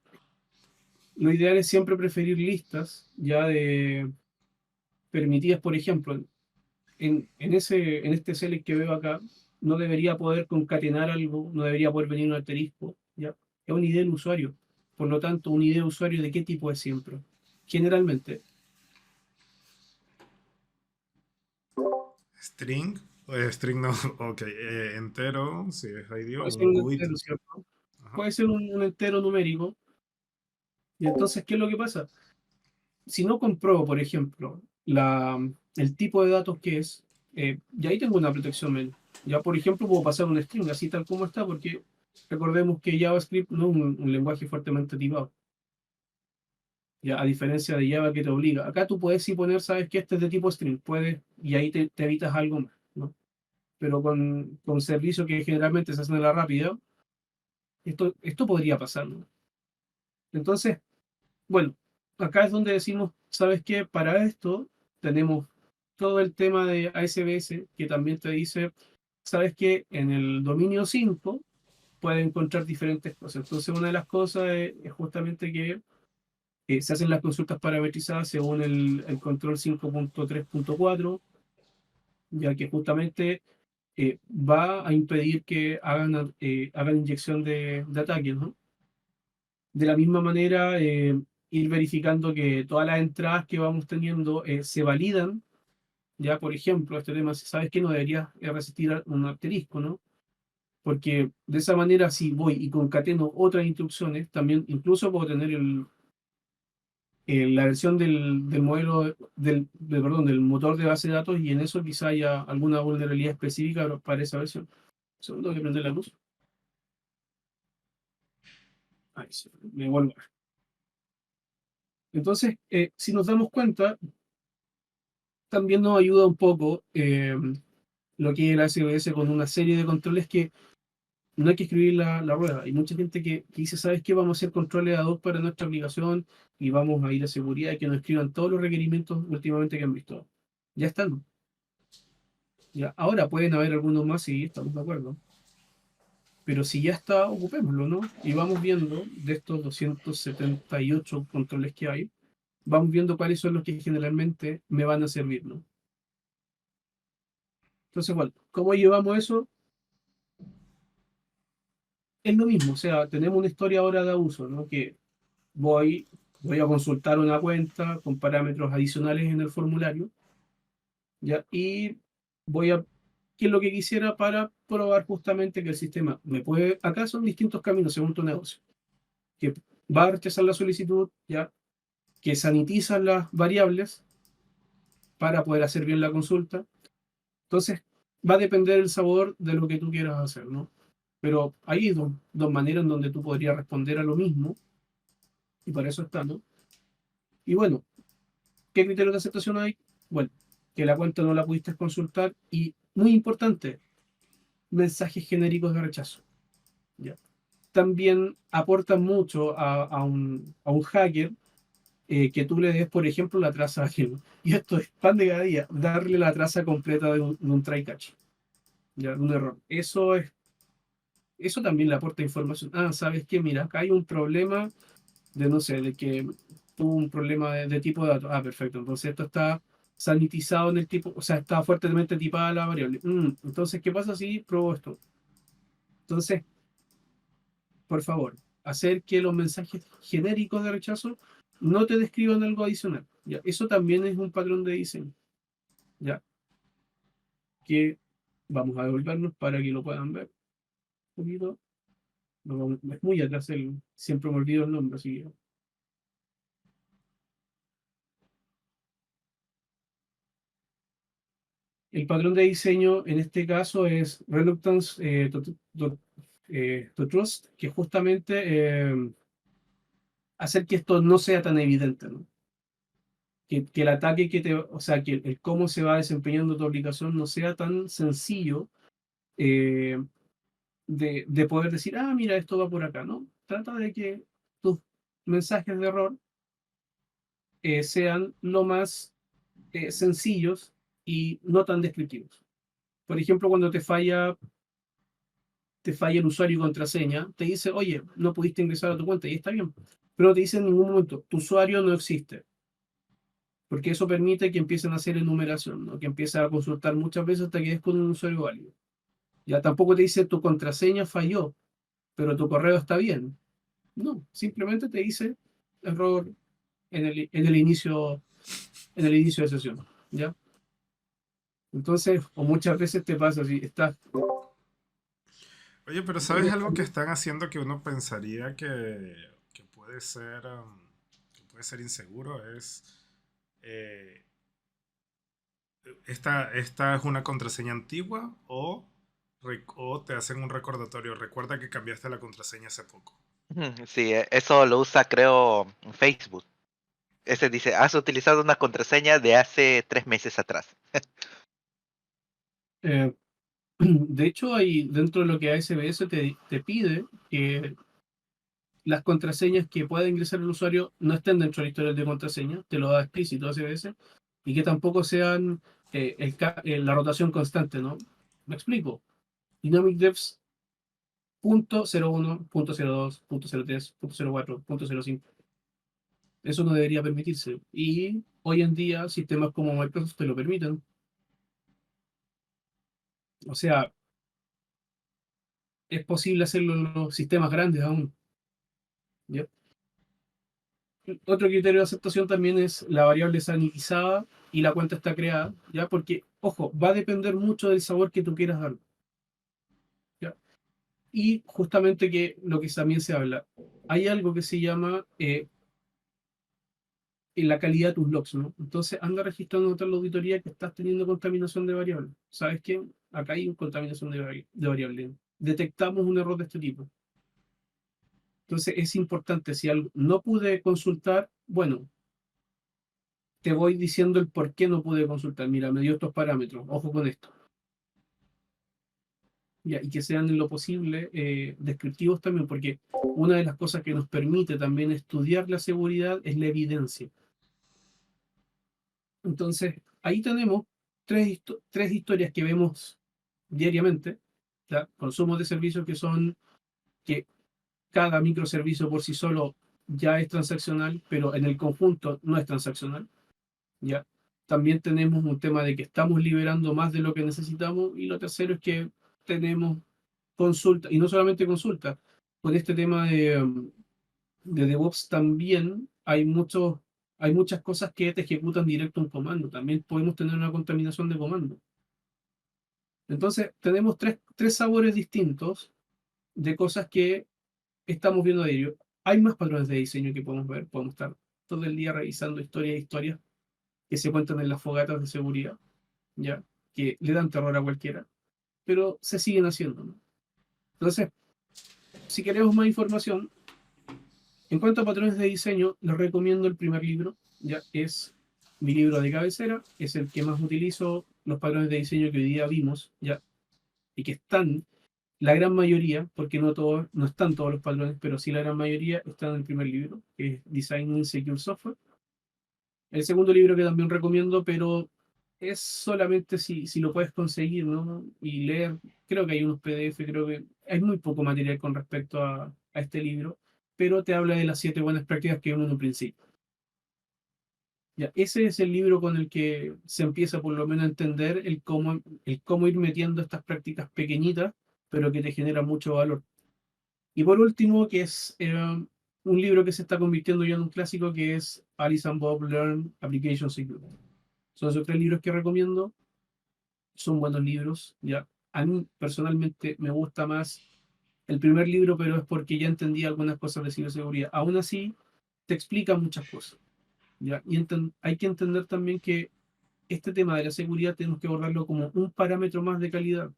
lo ideal es siempre preferir listas ya de permitidas, por ejemplo, en este select que veo acá, no debería poder concatenar algo, no debería poder venir un asterisco, ¿ya? Es una idea del usuario. Por lo tanto, una idea de usuario de qué tipo es siempre. Generalmente, String. String no, ok. Entero, si es ID, puede ser un un GUID. entero, ¿cierto? Ajá. Puede ser un entero numérico. Y entonces, ¿qué es lo que pasa? Si no compruebo, por ejemplo, el tipo de datos que es, y ahí tengo una protección menos. Ya, por ejemplo, puedo pasar un string así tal como está, porque recordemos que JavaScript no es un lenguaje fuertemente tipado. Ya, a diferencia de Java que te obliga. Acá tú puedes sí poner, sabes que este es de tipo string, puedes, y ahí te evitas algo más, ¿no? Pero con servicios que generalmente se hacen a la rápida, esto podría pasar, ¿no? Entonces, bueno, acá es donde decimos, ¿sabes qué? Para esto tenemos todo el tema de ASBS que también te dice, ¿sabes qué? En el dominio 5 puedes encontrar diferentes cosas. Entonces, una de las cosas es justamente que se hacen las consultas parametrizadas según el control 5.3.4, ya que justamente va a impedir que hagan inyección de ataques, ¿no? De la misma manera, ir verificando que todas las entradas que vamos teniendo se validan. Ya, por ejemplo, este tema, si sabes que no deberías resistir a un asterisco, ¿no? Porque de esa manera, si voy y concateno otras instrucciones, también incluso puedo tener la versión del modelo, perdón, del motor de base de datos y en eso quizá haya alguna vulnerabilidad específica para esa versión. Segundo, que prender la luz. Ahí sí, me vuelvo. Entonces, si nos damos cuenta, también nos ayuda un poco lo que es el ASBS con una serie de controles que no hay que escribir la rueda. Hay mucha gente que dice, ¿sabes qué? Vamos a hacer controles ad hoc para nuestra aplicación y vamos a ir a seguridad y que nos escriban todos los requerimientos últimamente que han visto. Ya están. Ya. Ahora pueden haber algunos más, sí, estamos de acuerdo. Pero si ya está, ocupémoslo, ¿no? Y vamos viendo de estos 278 controles que hay, vamos viendo cuáles son los que generalmente me van a servir, ¿no? Entonces, bueno, ¿cómo llevamos eso? Es lo mismo, o sea, tenemos una historia ahora de uso, ¿no? Que voy a consultar una cuenta con parámetros adicionales en el formulario, ¿ya? Y voy a, ¿qué es lo que quisiera para probar justamente que el sistema me puede, acá son distintos caminos según tu negocio, que va a rechazar la solicitud, ¿ya? Que sanitiza las variables para poder hacer bien la consulta. Entonces, va a depender el sabor de lo que tú quieras hacer, ¿no? Pero hay dos maneras en donde tú podrías responder a lo mismo, y para eso está, ¿no? Y bueno, ¿qué criterios de aceptación hay? Bueno, que la cuenta no la pudiste consultar y, muy importante, mensajes genéricos de rechazo. ¿Ya? También aporta mucho a un hacker que tú le des, por ejemplo, la traza ajena. Y esto es pan de cada día, darle la traza completa de un try catch, ¿ya? De un error. Eso también le aporta información. Ah, ¿sabes qué? Mira, acá hay un problema de, no sé, de que tuvo un problema de tipo de datos. Ah, perfecto. Entonces esto está sanitizado en el tipo, o sea, está fuertemente tipada la variable. Entonces, ¿qué pasa si pruebo esto? Entonces, por favor, hacer que los mensajes genéricos de rechazo no te describan algo adicional. ¿Ya? Eso también es un patrón de diseño. ¿Ya? Que vamos a devolvernos para que lo puedan ver un poquito. No, es muy atrás, siempre me olvido el nombre, así que el patrón de diseño en este caso es Reluctance to Trust, que justamente hacer que esto no sea tan evidente, ¿no? Que el ataque o sea, que el cómo se va desempeñando tu aplicación no sea tan sencillo eh, de poder decir, ah, mira, esto va por acá, ¿no? Trata de que tus mensajes de error sean lo más sencillos y no tan descriptivos. Por ejemplo, cuando te falla el usuario y contraseña, te dice, oye, no pudiste ingresar a tu cuenta y está bien. Pero no te dice en ningún momento, tu usuario no existe. Porque eso permite que empiecen a hacer enumeración, ¿no? Que empiecen a consultar muchas veces hasta que des con un usuario válido. Ya tampoco te dice tu contraseña falló, pero tu correo está bien. No, simplemente te dice error en el inicio de sesión. ¿Ya? Entonces, o muchas veces te pasa si estás. Oye, pero ¿sabes algo que están haciendo que uno pensaría que que puede ser inseguro? Es, eh, esta es una contraseña antigua o te hacen un recordatorio. Recuerda que cambiaste la contraseña hace poco. Sí, eso lo usa, creo, Facebook. Ese dice, has utilizado una contraseña de hace 3 meses atrás. eh, de hecho, hay, dentro de lo que ASBS te pide que las contraseñas que pueda ingresar el usuario no estén dentro de la historia de contraseña, te lo da explícito ASBS, y que tampoco sean la rotación constante, ¿no? Me explico. Dynamic Devs punto 01, punto 02, punto 03, punto 04, punto 05. Eso no debería permitirse. Y hoy en día sistemas como Microsoft te lo permiten. O sea, es posible hacerlo en los sistemas grandes aún. ¿Ya? Otro criterio de aceptación también es la variable sanitizada y la cuenta está creada, ¿ya? Porque, ojo, va a depender mucho del sabor que tú quieras dar, ¿ya? Y justamente que lo que también se habla, hay algo que se llama la calidad de tus logs, ¿no? Entonces anda registrando en la auditoría que estás teniendo contaminación de variable. ¿Sabes qué? Acá hay contaminación de variable. Detectamos un error de este tipo. Entonces es importante, si algo no pude consultar, bueno, te voy diciendo el por qué no pude consultar. Mira, me dio estos parámetros, ojo con esto. Ya, y que sean en lo posible descriptivos también, porque una de las cosas que nos permite también estudiar la seguridad es la evidencia. Entonces, ahí tenemos tres historias que vemos diariamente, ¿ya? Consumos de servicios que son que cada microservicio por sí solo ya es transaccional, pero en el conjunto no es transaccional. ¿Ya? También tenemos un tema de que estamos liberando más de lo que necesitamos y lo tercero es que tenemos consulta, y no solamente consulta, con este tema de DevOps también hay muchas cosas que te ejecutan directo un comando, también podemos tener una contaminación de comando. Entonces, tenemos tres sabores distintos de cosas que estamos viendo a diario. hay más patrones de diseño que podemos ver. Podemos estar todo el día revisando historias que se cuentan en las fogatas de seguridad, ¿ya? Que le dan terror a cualquiera, pero se siguen haciendo, ¿no? Entonces, si queremos más información, en cuanto a patrones de diseño, les recomiendo el primer libro, ya es mi libro de cabecera, es el que más utilizo, los patrones de diseño que hoy día vimos, ya, y que están, la gran mayoría, porque no todos, no están todos los patrones, pero sí la gran mayoría están en el primer libro, que es Designing Secure Software. El segundo libro que también recomiendo, pero es solamente si lo puedes conseguir, ¿no? Y leer, creo que hay unos PDF, creo que hay muy poco material con respecto a este libro, pero te habla de las 7 buenas prácticas que uno en un principio. Ya, ese es el libro con el que se empieza por lo menos a entender el cómo ir metiendo estas prácticas pequeñitas, pero que te generan mucho valor. Y por último, que es un libro que se está convirtiendo ya en un clásico, que es Alice and Bob Learn Application Security. Son esos 3 libros que recomiendo. Son buenos libros. Ya. A mí personalmente me gusta más el primer libro, pero es porque ya entendí algunas cosas de ciberseguridad. Aún así, te explica muchas cosas. ¿Ya? Y hay que entender también que este tema de la seguridad tenemos que abordarlo como un parámetro más de calidad.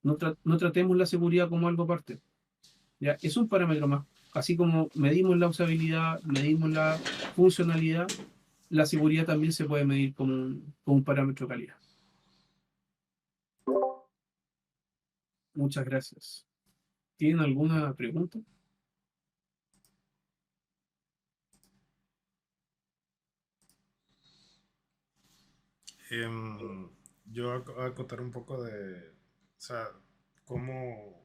No tratemos la seguridad como algo aparte. ¿Ya? Es un parámetro más. Así como medimos la usabilidad, medimos la funcionalidad, la seguridad también se puede medir como un parámetro de calidad. Muchas gracias. ¿Tienen alguna pregunta? Em, yo voy a acotar un poco de, o sea, cómo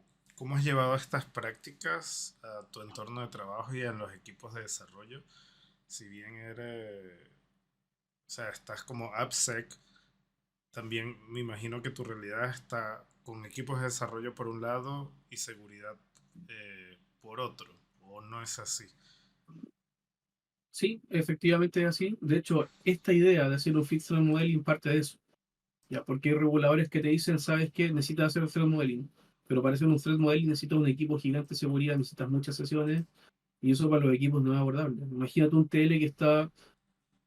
has llevado estas prácticas a tu entorno de trabajo y a los equipos de desarrollo. Si bien eres, o sea, estás como AppSec, también me imagino que tu realidad está con equipos de desarrollo por un lado y seguridad por otro, o no es así. Sí, efectivamente es así. De hecho, esta idea de hacer un Fit Threat Modeling parte de eso. Ya, porque hay reguladores que te dicen, ¿sabes qué? Necesitas hacer un threat modeling. Pero para hacer un threat modeling necesitas un equipo gigante de seguridad, necesitas muchas sesiones, y eso para los equipos no es abordable. Imagínate un TL que está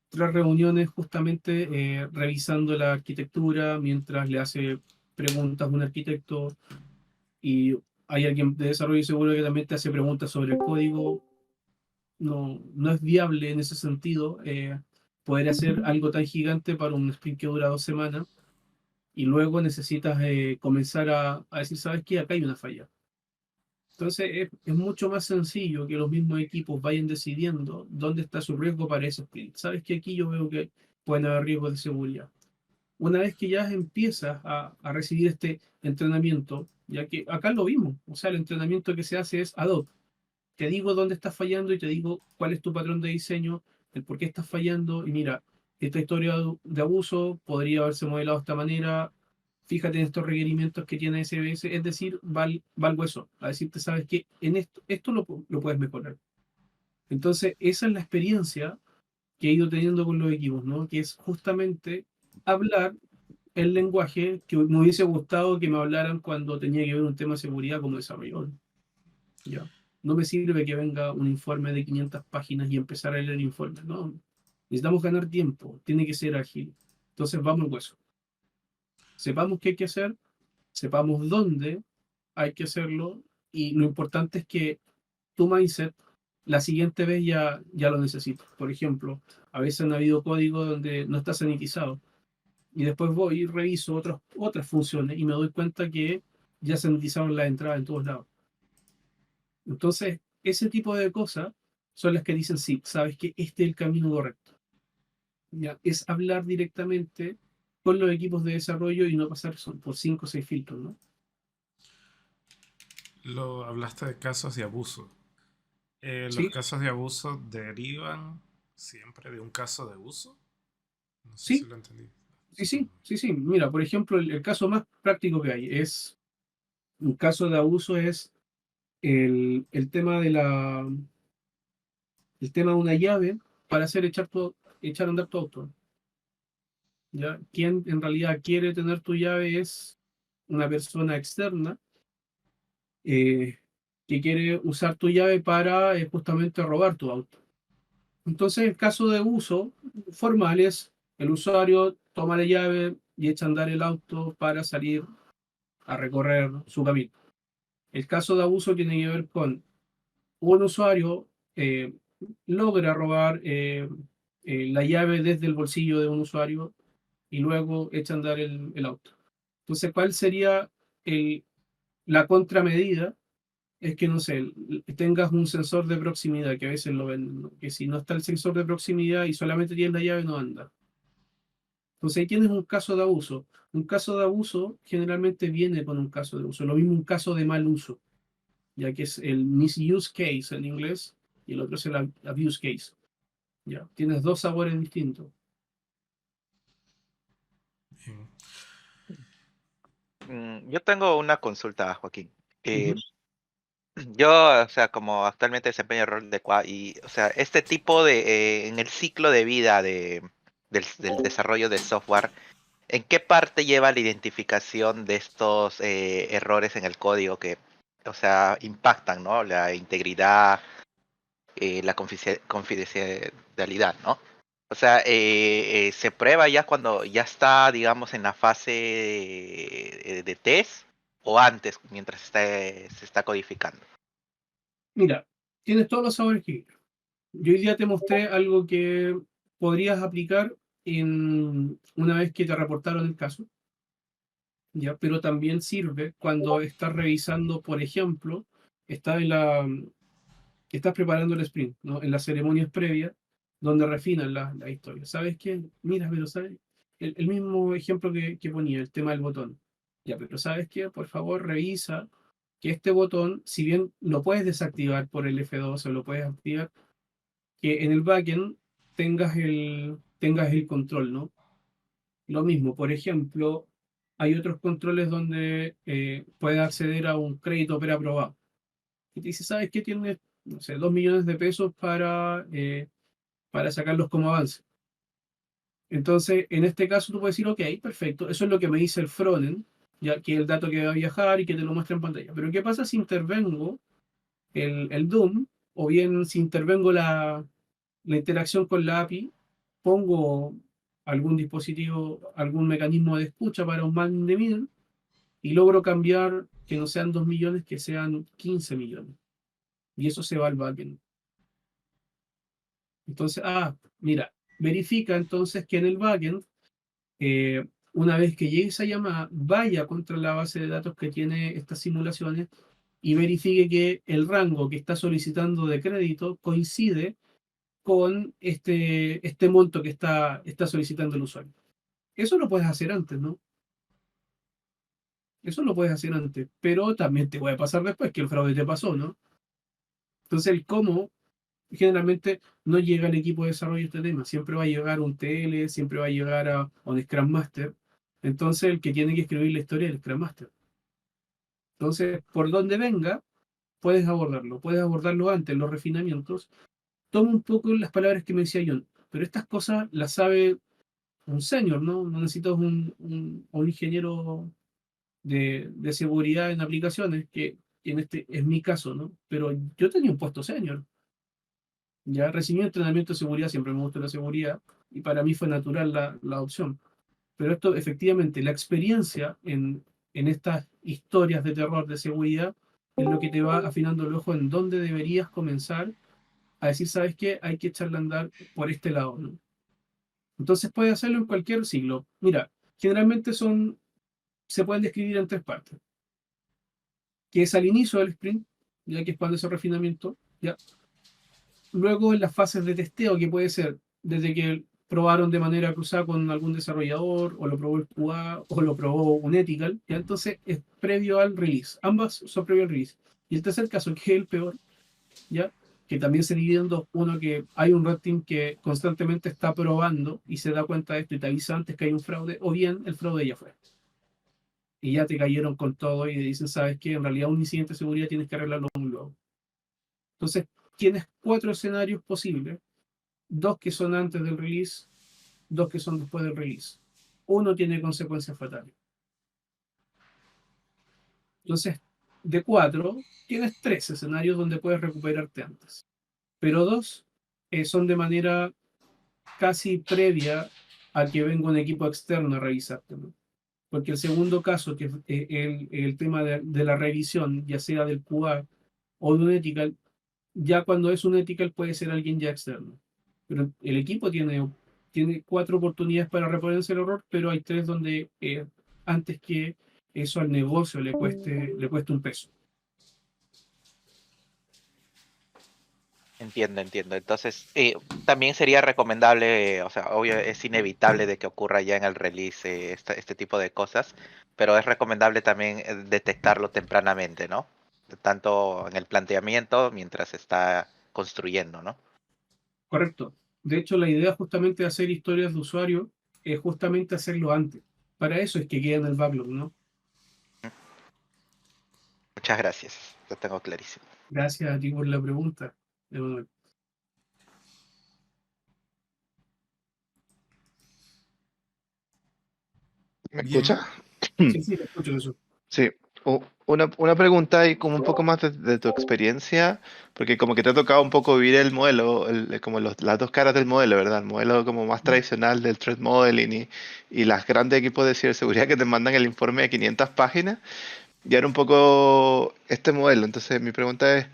3 reuniones justamente revisando la arquitectura mientras le hace preguntas a un arquitecto, y hay alguien de desarrollo seguro que también te hace preguntas sobre el código. No es viable en ese sentido poder hacer algo tan gigante para un sprint que dura 2 semanas, y luego necesitas comenzar a decir, ¿sabes qué? Acá hay una falla. Entonces es mucho más sencillo que los mismos equipos vayan decidiendo dónde está su riesgo para ese sprint. ¿Sabes que aquí yo veo que pueden haber riesgos de seguridad? Una vez que ya empiezas a recibir este entrenamiento, ya que acá lo vimos, o sea, el entrenamiento que se hace es ad hoc. Te digo dónde estás fallando y te digo cuál es tu patrón de diseño, el por qué estás fallando, y mira, esta historia de abuso podría haberse modelado de esta manera. Fíjate en estos requerimientos que tiene SBS, es decir, va al hueso, a decirte, sabes que en esto lo puedes mejorar. Entonces, esa es la experiencia que he ido teniendo con los equipos, ¿no? Que es justamente hablar el lenguaje que me hubiese gustado que me hablaran cuando tenía que ver un tema de seguridad como desarrollador. ¿Ya? No me sirve que venga un informe de 500 páginas y empezar a leer el informe, ¿no? Necesitamos ganar tiempo, tiene que ser ágil. Entonces, vamos al hueso. Sepamos qué hay que hacer, sepamos dónde hay que hacerlo, y lo importante es que tu mindset la siguiente vez ya lo necesitas. Por ejemplo, a veces han habido código donde no está sanitizado, y después voy y reviso otras funciones y me doy cuenta que ya sanitizaron la entrada en todos lados. Entonces, ese tipo de cosas son las que dicen, sí, sabes que este es el camino correcto. Ya, es hablar directamente con los equipos de desarrollo y no pasar por 5 o 6 filtros, ¿no? Hablaste de casos de abuso. ¿Los Sí, casos de abuso derivan siempre de un caso de uso? No sé si sí, lo entendí. sí, sí, sí, sí. Mira, por ejemplo, el caso más práctico que hay es, un caso de abuso es el tema el tema de una llave para hacer echar a andar tu auto. ¿Ya? Quien en realidad quiere tener tu llave es una persona externa, eh, que quiere usar tu llave para justamente robar tu auto. Entonces, el caso de uso formal es el usuario toma la llave y echa a andar el auto para salir a recorrer su camino. El caso de abuso tiene que ver con un usuario eh, logra robar la llave desde el bolsillo de un usuario y luego echa a andar el auto. Entonces, ¿cuál sería el, la contramedida? Es que, no sé, tengas un sensor de proximidad, que a veces lo ven, ¿no? Que si no está el sensor de proximidad y solamente tienes la llave, no anda. Entonces ahí tienes un caso de abuso. Un caso de abuso generalmente viene con un caso de uso. Lo mismo un caso de mal uso, ya que es el misuse case en inglés y el otro es el abuse case. Ya, tienes dos sabores distintos. Bien. Yo tengo una consulta, Joaquín. Ujú. Yo, o sea, como actualmente desempeño el rol de QA y, o sea, este tipo de, en el ciclo de vida del desarrollo de software, ¿en qué parte lleva la identificación de estos errores en el código que, o sea, impactan, ¿no? La integridad, la confidencialidad, ¿no? O sea, se prueba ya cuando ya está, digamos, en la fase de test o antes, mientras se está codificando. Mira, tienes todos los sabores que quieras. Yo hoy día te mostré algo que podrías aplicar una vez que te reportaron el caso, ¿ya? Pero también sirve cuando estás revisando, por ejemplo, estás, estás preparando el sprint, ¿no? En las ceremonias previas, donde refinan la historia. ¿Sabes qué? Mira, pero ¿sabes? El mismo ejemplo que ponía, el tema del botón. Ya, pero ¿sabes qué? Por favor, revisa que este botón, si bien lo puedes desactivar por el F2 o lo puedes activar, que en el backend tengas el control, ¿no? Lo mismo, por ejemplo, hay otros controles donde puedes acceder a un crédito preaprobado. Y te dice, ¿sabes qué? Tienes, no sé, 2 millones de pesos para sacarlos como avance. Entonces, en este caso tú puedes decir, ok, perfecto, eso es lo que me dice el frontend, ya que el dato que va a viajar y que te lo muestra en pantalla. Pero ¿qué pasa si intervengo el DOM o bien si intervengo la interacción con la API, pongo algún dispositivo, algún mecanismo de escucha para un man in the middle y logro cambiar que no sean 2 millones, que sean 15 millones? Y eso se va al backend. Entonces, mira, verifica entonces que en el backend, una vez que llegue esa llamada, vaya contra la base de datos que tiene estas simulaciones y verifique que el rango que está solicitando de crédito coincide con este monto que está solicitando el usuario. Eso lo puedes hacer antes, ¿no? Eso lo puedes hacer antes, pero también te puede pasar después que el fraude te pasó, ¿no? Entonces, el cómo generalmente no llega al equipo de desarrollo este tema, siempre va a llegar un TL, siempre va a llegar a un Scrum Master. Entonces, el que tiene que escribir la historia es el Scrum Master. Entonces, por donde venga, puedes abordarlo antes, los refinamientos. Toma un poco las palabras que me decía John, pero estas cosas las sabe un senior, ¿no? No necesitas un ingeniero de seguridad en aplicaciones, que en este es mi caso, ¿no? Pero yo tenía un puesto senior. Ya recibí entrenamiento de seguridad, siempre me gustó la seguridad, y para mí fue natural la opción. Pero esto, efectivamente, la experiencia en estas historias de terror de seguridad es lo que te va afinando el ojo en dónde deberías comenzar a decir, ¿sabes qué? Hay que echarle a andar por este lado, ¿no? Entonces puedes hacerlo en cualquier siglo. Mira, generalmente se pueden describir en tres partes, que es al inicio del sprint, ya que es cuando ese refinamiento, ya. Luego en las fases de testeo, que puede ser desde que probaron de manera cruzada con algún desarrollador, o lo probó el QA, o lo probó un ethical, ya entonces es previo al release. Ambas son previo al release. Y el tercer caso, que es el peor, ya, que también se divide en dos. Uno, que hay un red team que constantemente está probando y se da cuenta de esto y te avisa antes que hay un fraude, o bien el fraude ya fue. Y ya te cayeron con todo y dicen, ¿sabes qué? En realidad un incidente de seguridad tienes que arreglarlo muy luego. Entonces, tienes cuatro escenarios posibles, dos que son antes del release, dos que son después del release. Uno tiene consecuencias fatales. Entonces, de 4, tienes 3 escenarios donde puedes recuperarte antes. Pero 2 son de manera casi previa a que venga un equipo externo a revisarte, ¿no? Porque el segundo caso, que es el tema de la revisión, ya sea del QA o de un ethical, ya cuando es un ethical puede ser alguien ya externo. Pero el equipo tiene 4 oportunidades para reponerse el error, pero hay 3 donde antes que eso al negocio le cueste un peso. Entiendo, entiendo. Entonces, también sería recomendable, o sea, obvio, es inevitable de que ocurra ya en el release este tipo de cosas, pero es recomendable también detectarlo tempranamente, ¿no? Tanto en el planteamiento mientras se está construyendo, ¿no? Correcto. De hecho, la idea justamente de hacer historias de usuario es justamente hacerlo antes. Para eso es que queda en el backlog, ¿no? Muchas gracias, lo tengo clarísimo. Gracias a ti por la pregunta, Emanuel. ¿Me Bien. escucha? Sí, sí, te escucho eso. Sí. Una pregunta y como un poco más de tu experiencia, porque como que te ha tocado un poco vivir el modelo, como las dos caras del modelo, ¿verdad? El modelo como más tradicional del threat modeling y las grandes equipos de ciberseguridad que te mandan el informe de 500 páginas, y ahora un poco este modelo. Entonces mi pregunta es,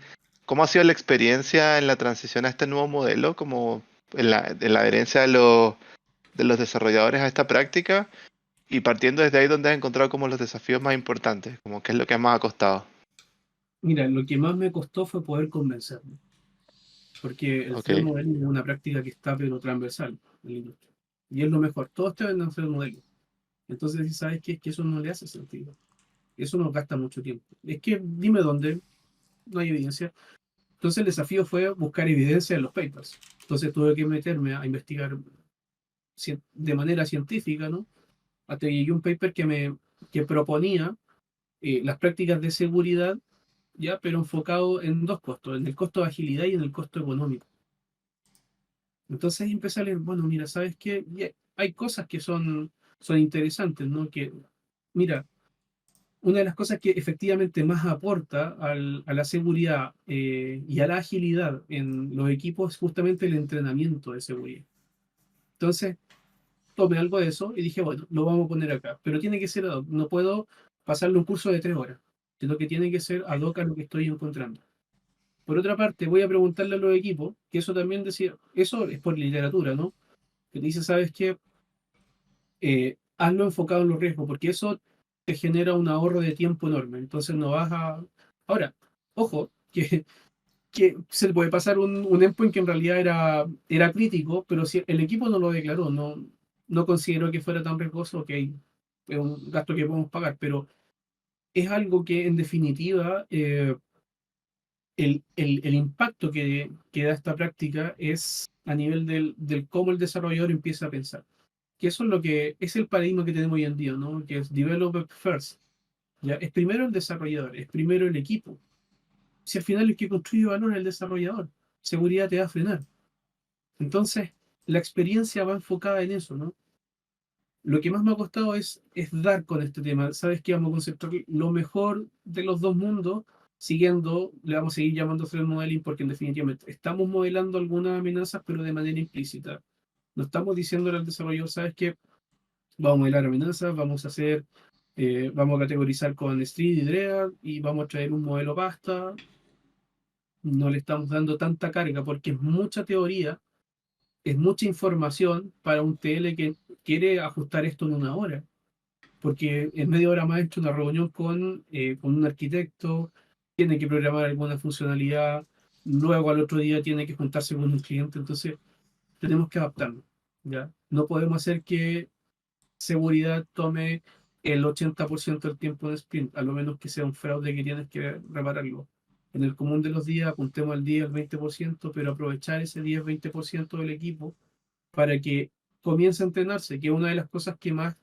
¿cómo ha sido la experiencia en la transición a este nuevo modelo, como en la adherencia de los desarrolladores a esta práctica? Y partiendo desde ahí, ¿dónde has encontrado como los desafíos más importantes? Como qué es lo que más ha costado. Mira, lo que más me costó fue poder convencerme, porque el Ok, threat modeling es una práctica que está pero transversal en la industria. Y es lo mejor, todos te venden threat modeling. Entonces, si sabes que es que eso no le hace sentido. Eso nos gasta mucho tiempo. Es que dime dónde, no hay evidencia. Entonces el desafío fue buscar evidencia en los papers. Entonces tuve que meterme a investigar de manera científica, ¿no? Hasta que llegué a un paper que proponía las prácticas de seguridad, ya, pero enfocado en dos costos, en el costo de agilidad y en el costo económico. Entonces empecé a leer, bueno, mira, ¿sabes qué? Y hay cosas que son interesantes, ¿no? Que, mira, una de las cosas que efectivamente más aporta a la seguridad y a la agilidad en los equipos es justamente el entrenamiento de seguridad. Entonces, tomé algo de eso y dije, bueno, lo vamos a poner acá. Pero tiene que ser ad hoc. No puedo pasarle un curso de 3 horas, sino que tiene que ser ad hoc a lo que estoy encontrando. Por otra parte, voy a preguntarle a los equipos, que eso también decía, eso es por literatura, ¿no? Que te dice, ¿sabes qué? Hazlo enfocado en los riesgos, porque eso te genera un ahorro de tiempo enorme. Entonces no vas a... Ahora, ojo, que se le puede pasar un endpoint que en realidad era crítico, pero si el equipo no lo declaró, no consideró que fuera tan riesgoso, ok, es un gasto que podemos pagar, pero es algo que en definitiva el impacto que da esta práctica es a nivel del cómo el desarrollador empieza a pensar. Que eso es lo que es el paradigma que tenemos hoy en día, ¿no? Que es developer first. ¿Ya? Es primero el desarrollador, es primero el equipo. Si al final el que construye valor es el desarrollador, seguridad te va a frenar. Entonces, la experiencia va enfocada en eso, ¿no? Lo que más me ha costado es dar con este tema. Sabes que vamos a concentrar lo mejor de los dos mundos, siguiendo, le vamos a seguir llamando threat modeling porque en definitiva estamos modelando algunas amenazas, pero de manera implícita. No estamos diciéndole al desarrollador, sabes que vamos a modelar amenazas, vamos a categorizar con Street y DREA y vamos a traer un modelo pasta. No le estamos dando tanta carga porque es mucha teoría, es mucha información para un TL que quiere ajustar esto en 1 hora. Porque en media hora más ha hecho una reunión con un arquitecto, tiene que programar alguna funcionalidad, luego al otro día tiene que juntarse con un cliente, entonces tenemos que adaptarnos, ¿ya? No podemos hacer que seguridad tome el 80% del tiempo de sprint, a lo menos que sea un fraude que tienes que repararlo. En el común de los días apuntemos al día el 20%, pero aprovechar ese 10-20% del equipo para que comience a entrenarse, que es una de las cosas que más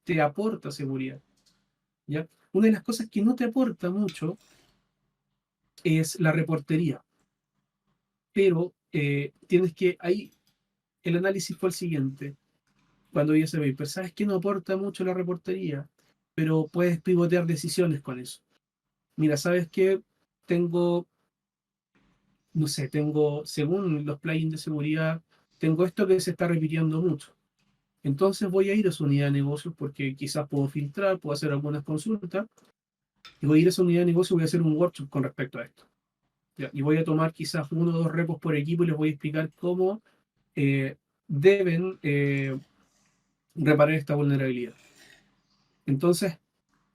te aporta seguridad, ¿ya? Una de las cosas que no te aporta mucho es la reportería, pero ahí el análisis fue el siguiente, cuando vi ese paper, ¿sabes qué no aporta mucho la reportería? Pero puedes pivotear decisiones con eso. mira, ¿sabes qué? Tengo, no sé, según los plugins de seguridad, tengo esto que se está repitiendo mucho. Entonces voy a ir a su unidad de negocios porque quizás puedo filtrar, puedo hacer algunas consultas, y voy a ir a esa unidad de negocios y voy a hacer un workshop con respecto a esto. ¿Ya? Y voy a tomar quizás 1 o 2 repos por equipo y les voy a explicar cómo eh, deben reparar esta vulnerabilidad. Entonces,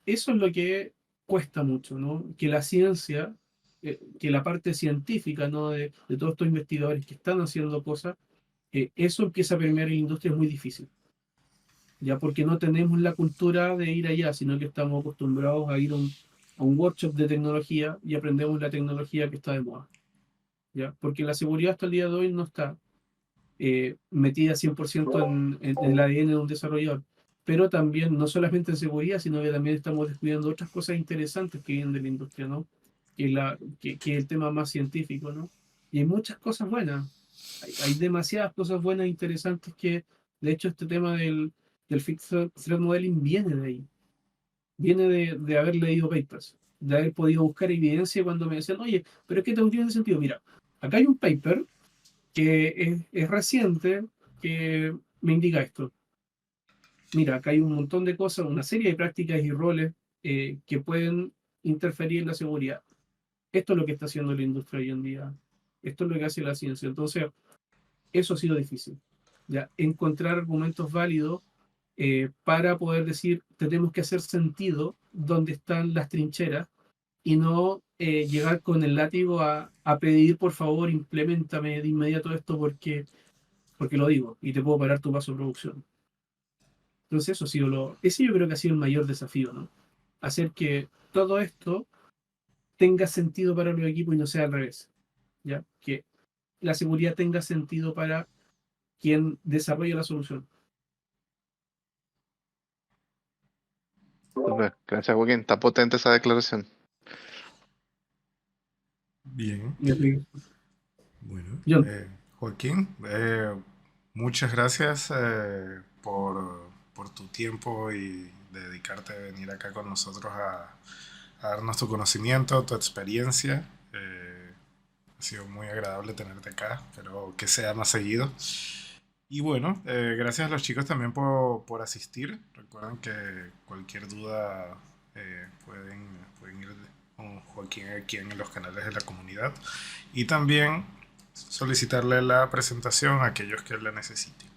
eso es lo que cuesta mucho, ¿no? Que la ciencia, que la parte científica, ¿no? De todos estos investigadores que están haciendo cosas, eso empieza a permear en la industria, es muy difícil. Ya porque no tenemos la cultura de ir allá, sino que estamos acostumbrados a ir a un workshop de tecnología y aprendemos la tecnología que está de moda. ¿Ya? Porque la seguridad hasta el día de hoy no está metida 100% en el ADN de un desarrollador. Pero también, no solamente en seguridad, sino que también estamos descuidando otras cosas interesantes que vienen de la industria, ¿no? Que es el tema más científico, ¿no? Y hay muchas cosas buenas. Hay demasiadas cosas buenas e interesantes que, de hecho, este tema del Fixed Threat Modeling viene de ahí. Viene de haber leído papers, de haber podido buscar evidencia cuando me decían, oye, pero es que te tiene sentido. Mira, acá hay un paper que es reciente, que me indica esto. Mira, acá hay un montón de cosas, una serie de prácticas y roles que pueden interferir en la seguridad. Esto es lo que está haciendo la industria hoy en día. Esto es lo que hace la ciencia. Entonces, eso ha sido difícil. ¿Ya? Encontrar argumentos válidos para poder decir, tenemos que hacer sentido dónde están las trincheras y no llegar con el látigo a pedir, por favor, implementame de inmediato esto porque lo digo y te puedo parar tu paso de producción. Entonces eso ha sido ese yo creo que ha sido el mayor desafío, ¿no? Hacer que todo esto tenga sentido para los equipos y no sea al revés, ¿ya? Que la seguridad tenga sentido para quien desarrolla la solución. Súper. Gracias, Joaquín. Está potente esa declaración. Bien. Y así, Bueno, John, Joaquín, muchas gracias por tu tiempo y dedicarte a venir acá con nosotros a darnos tu conocimiento, tu experiencia. Ha sido muy agradable tenerte acá, pero que sea más seguido. Y bueno, gracias a los chicos también por asistir. Recuerden que cualquier duda pueden ir con Joaquín aquí en los canales de la comunidad. Y también solicitarle la presentación a aquellos que la necesiten.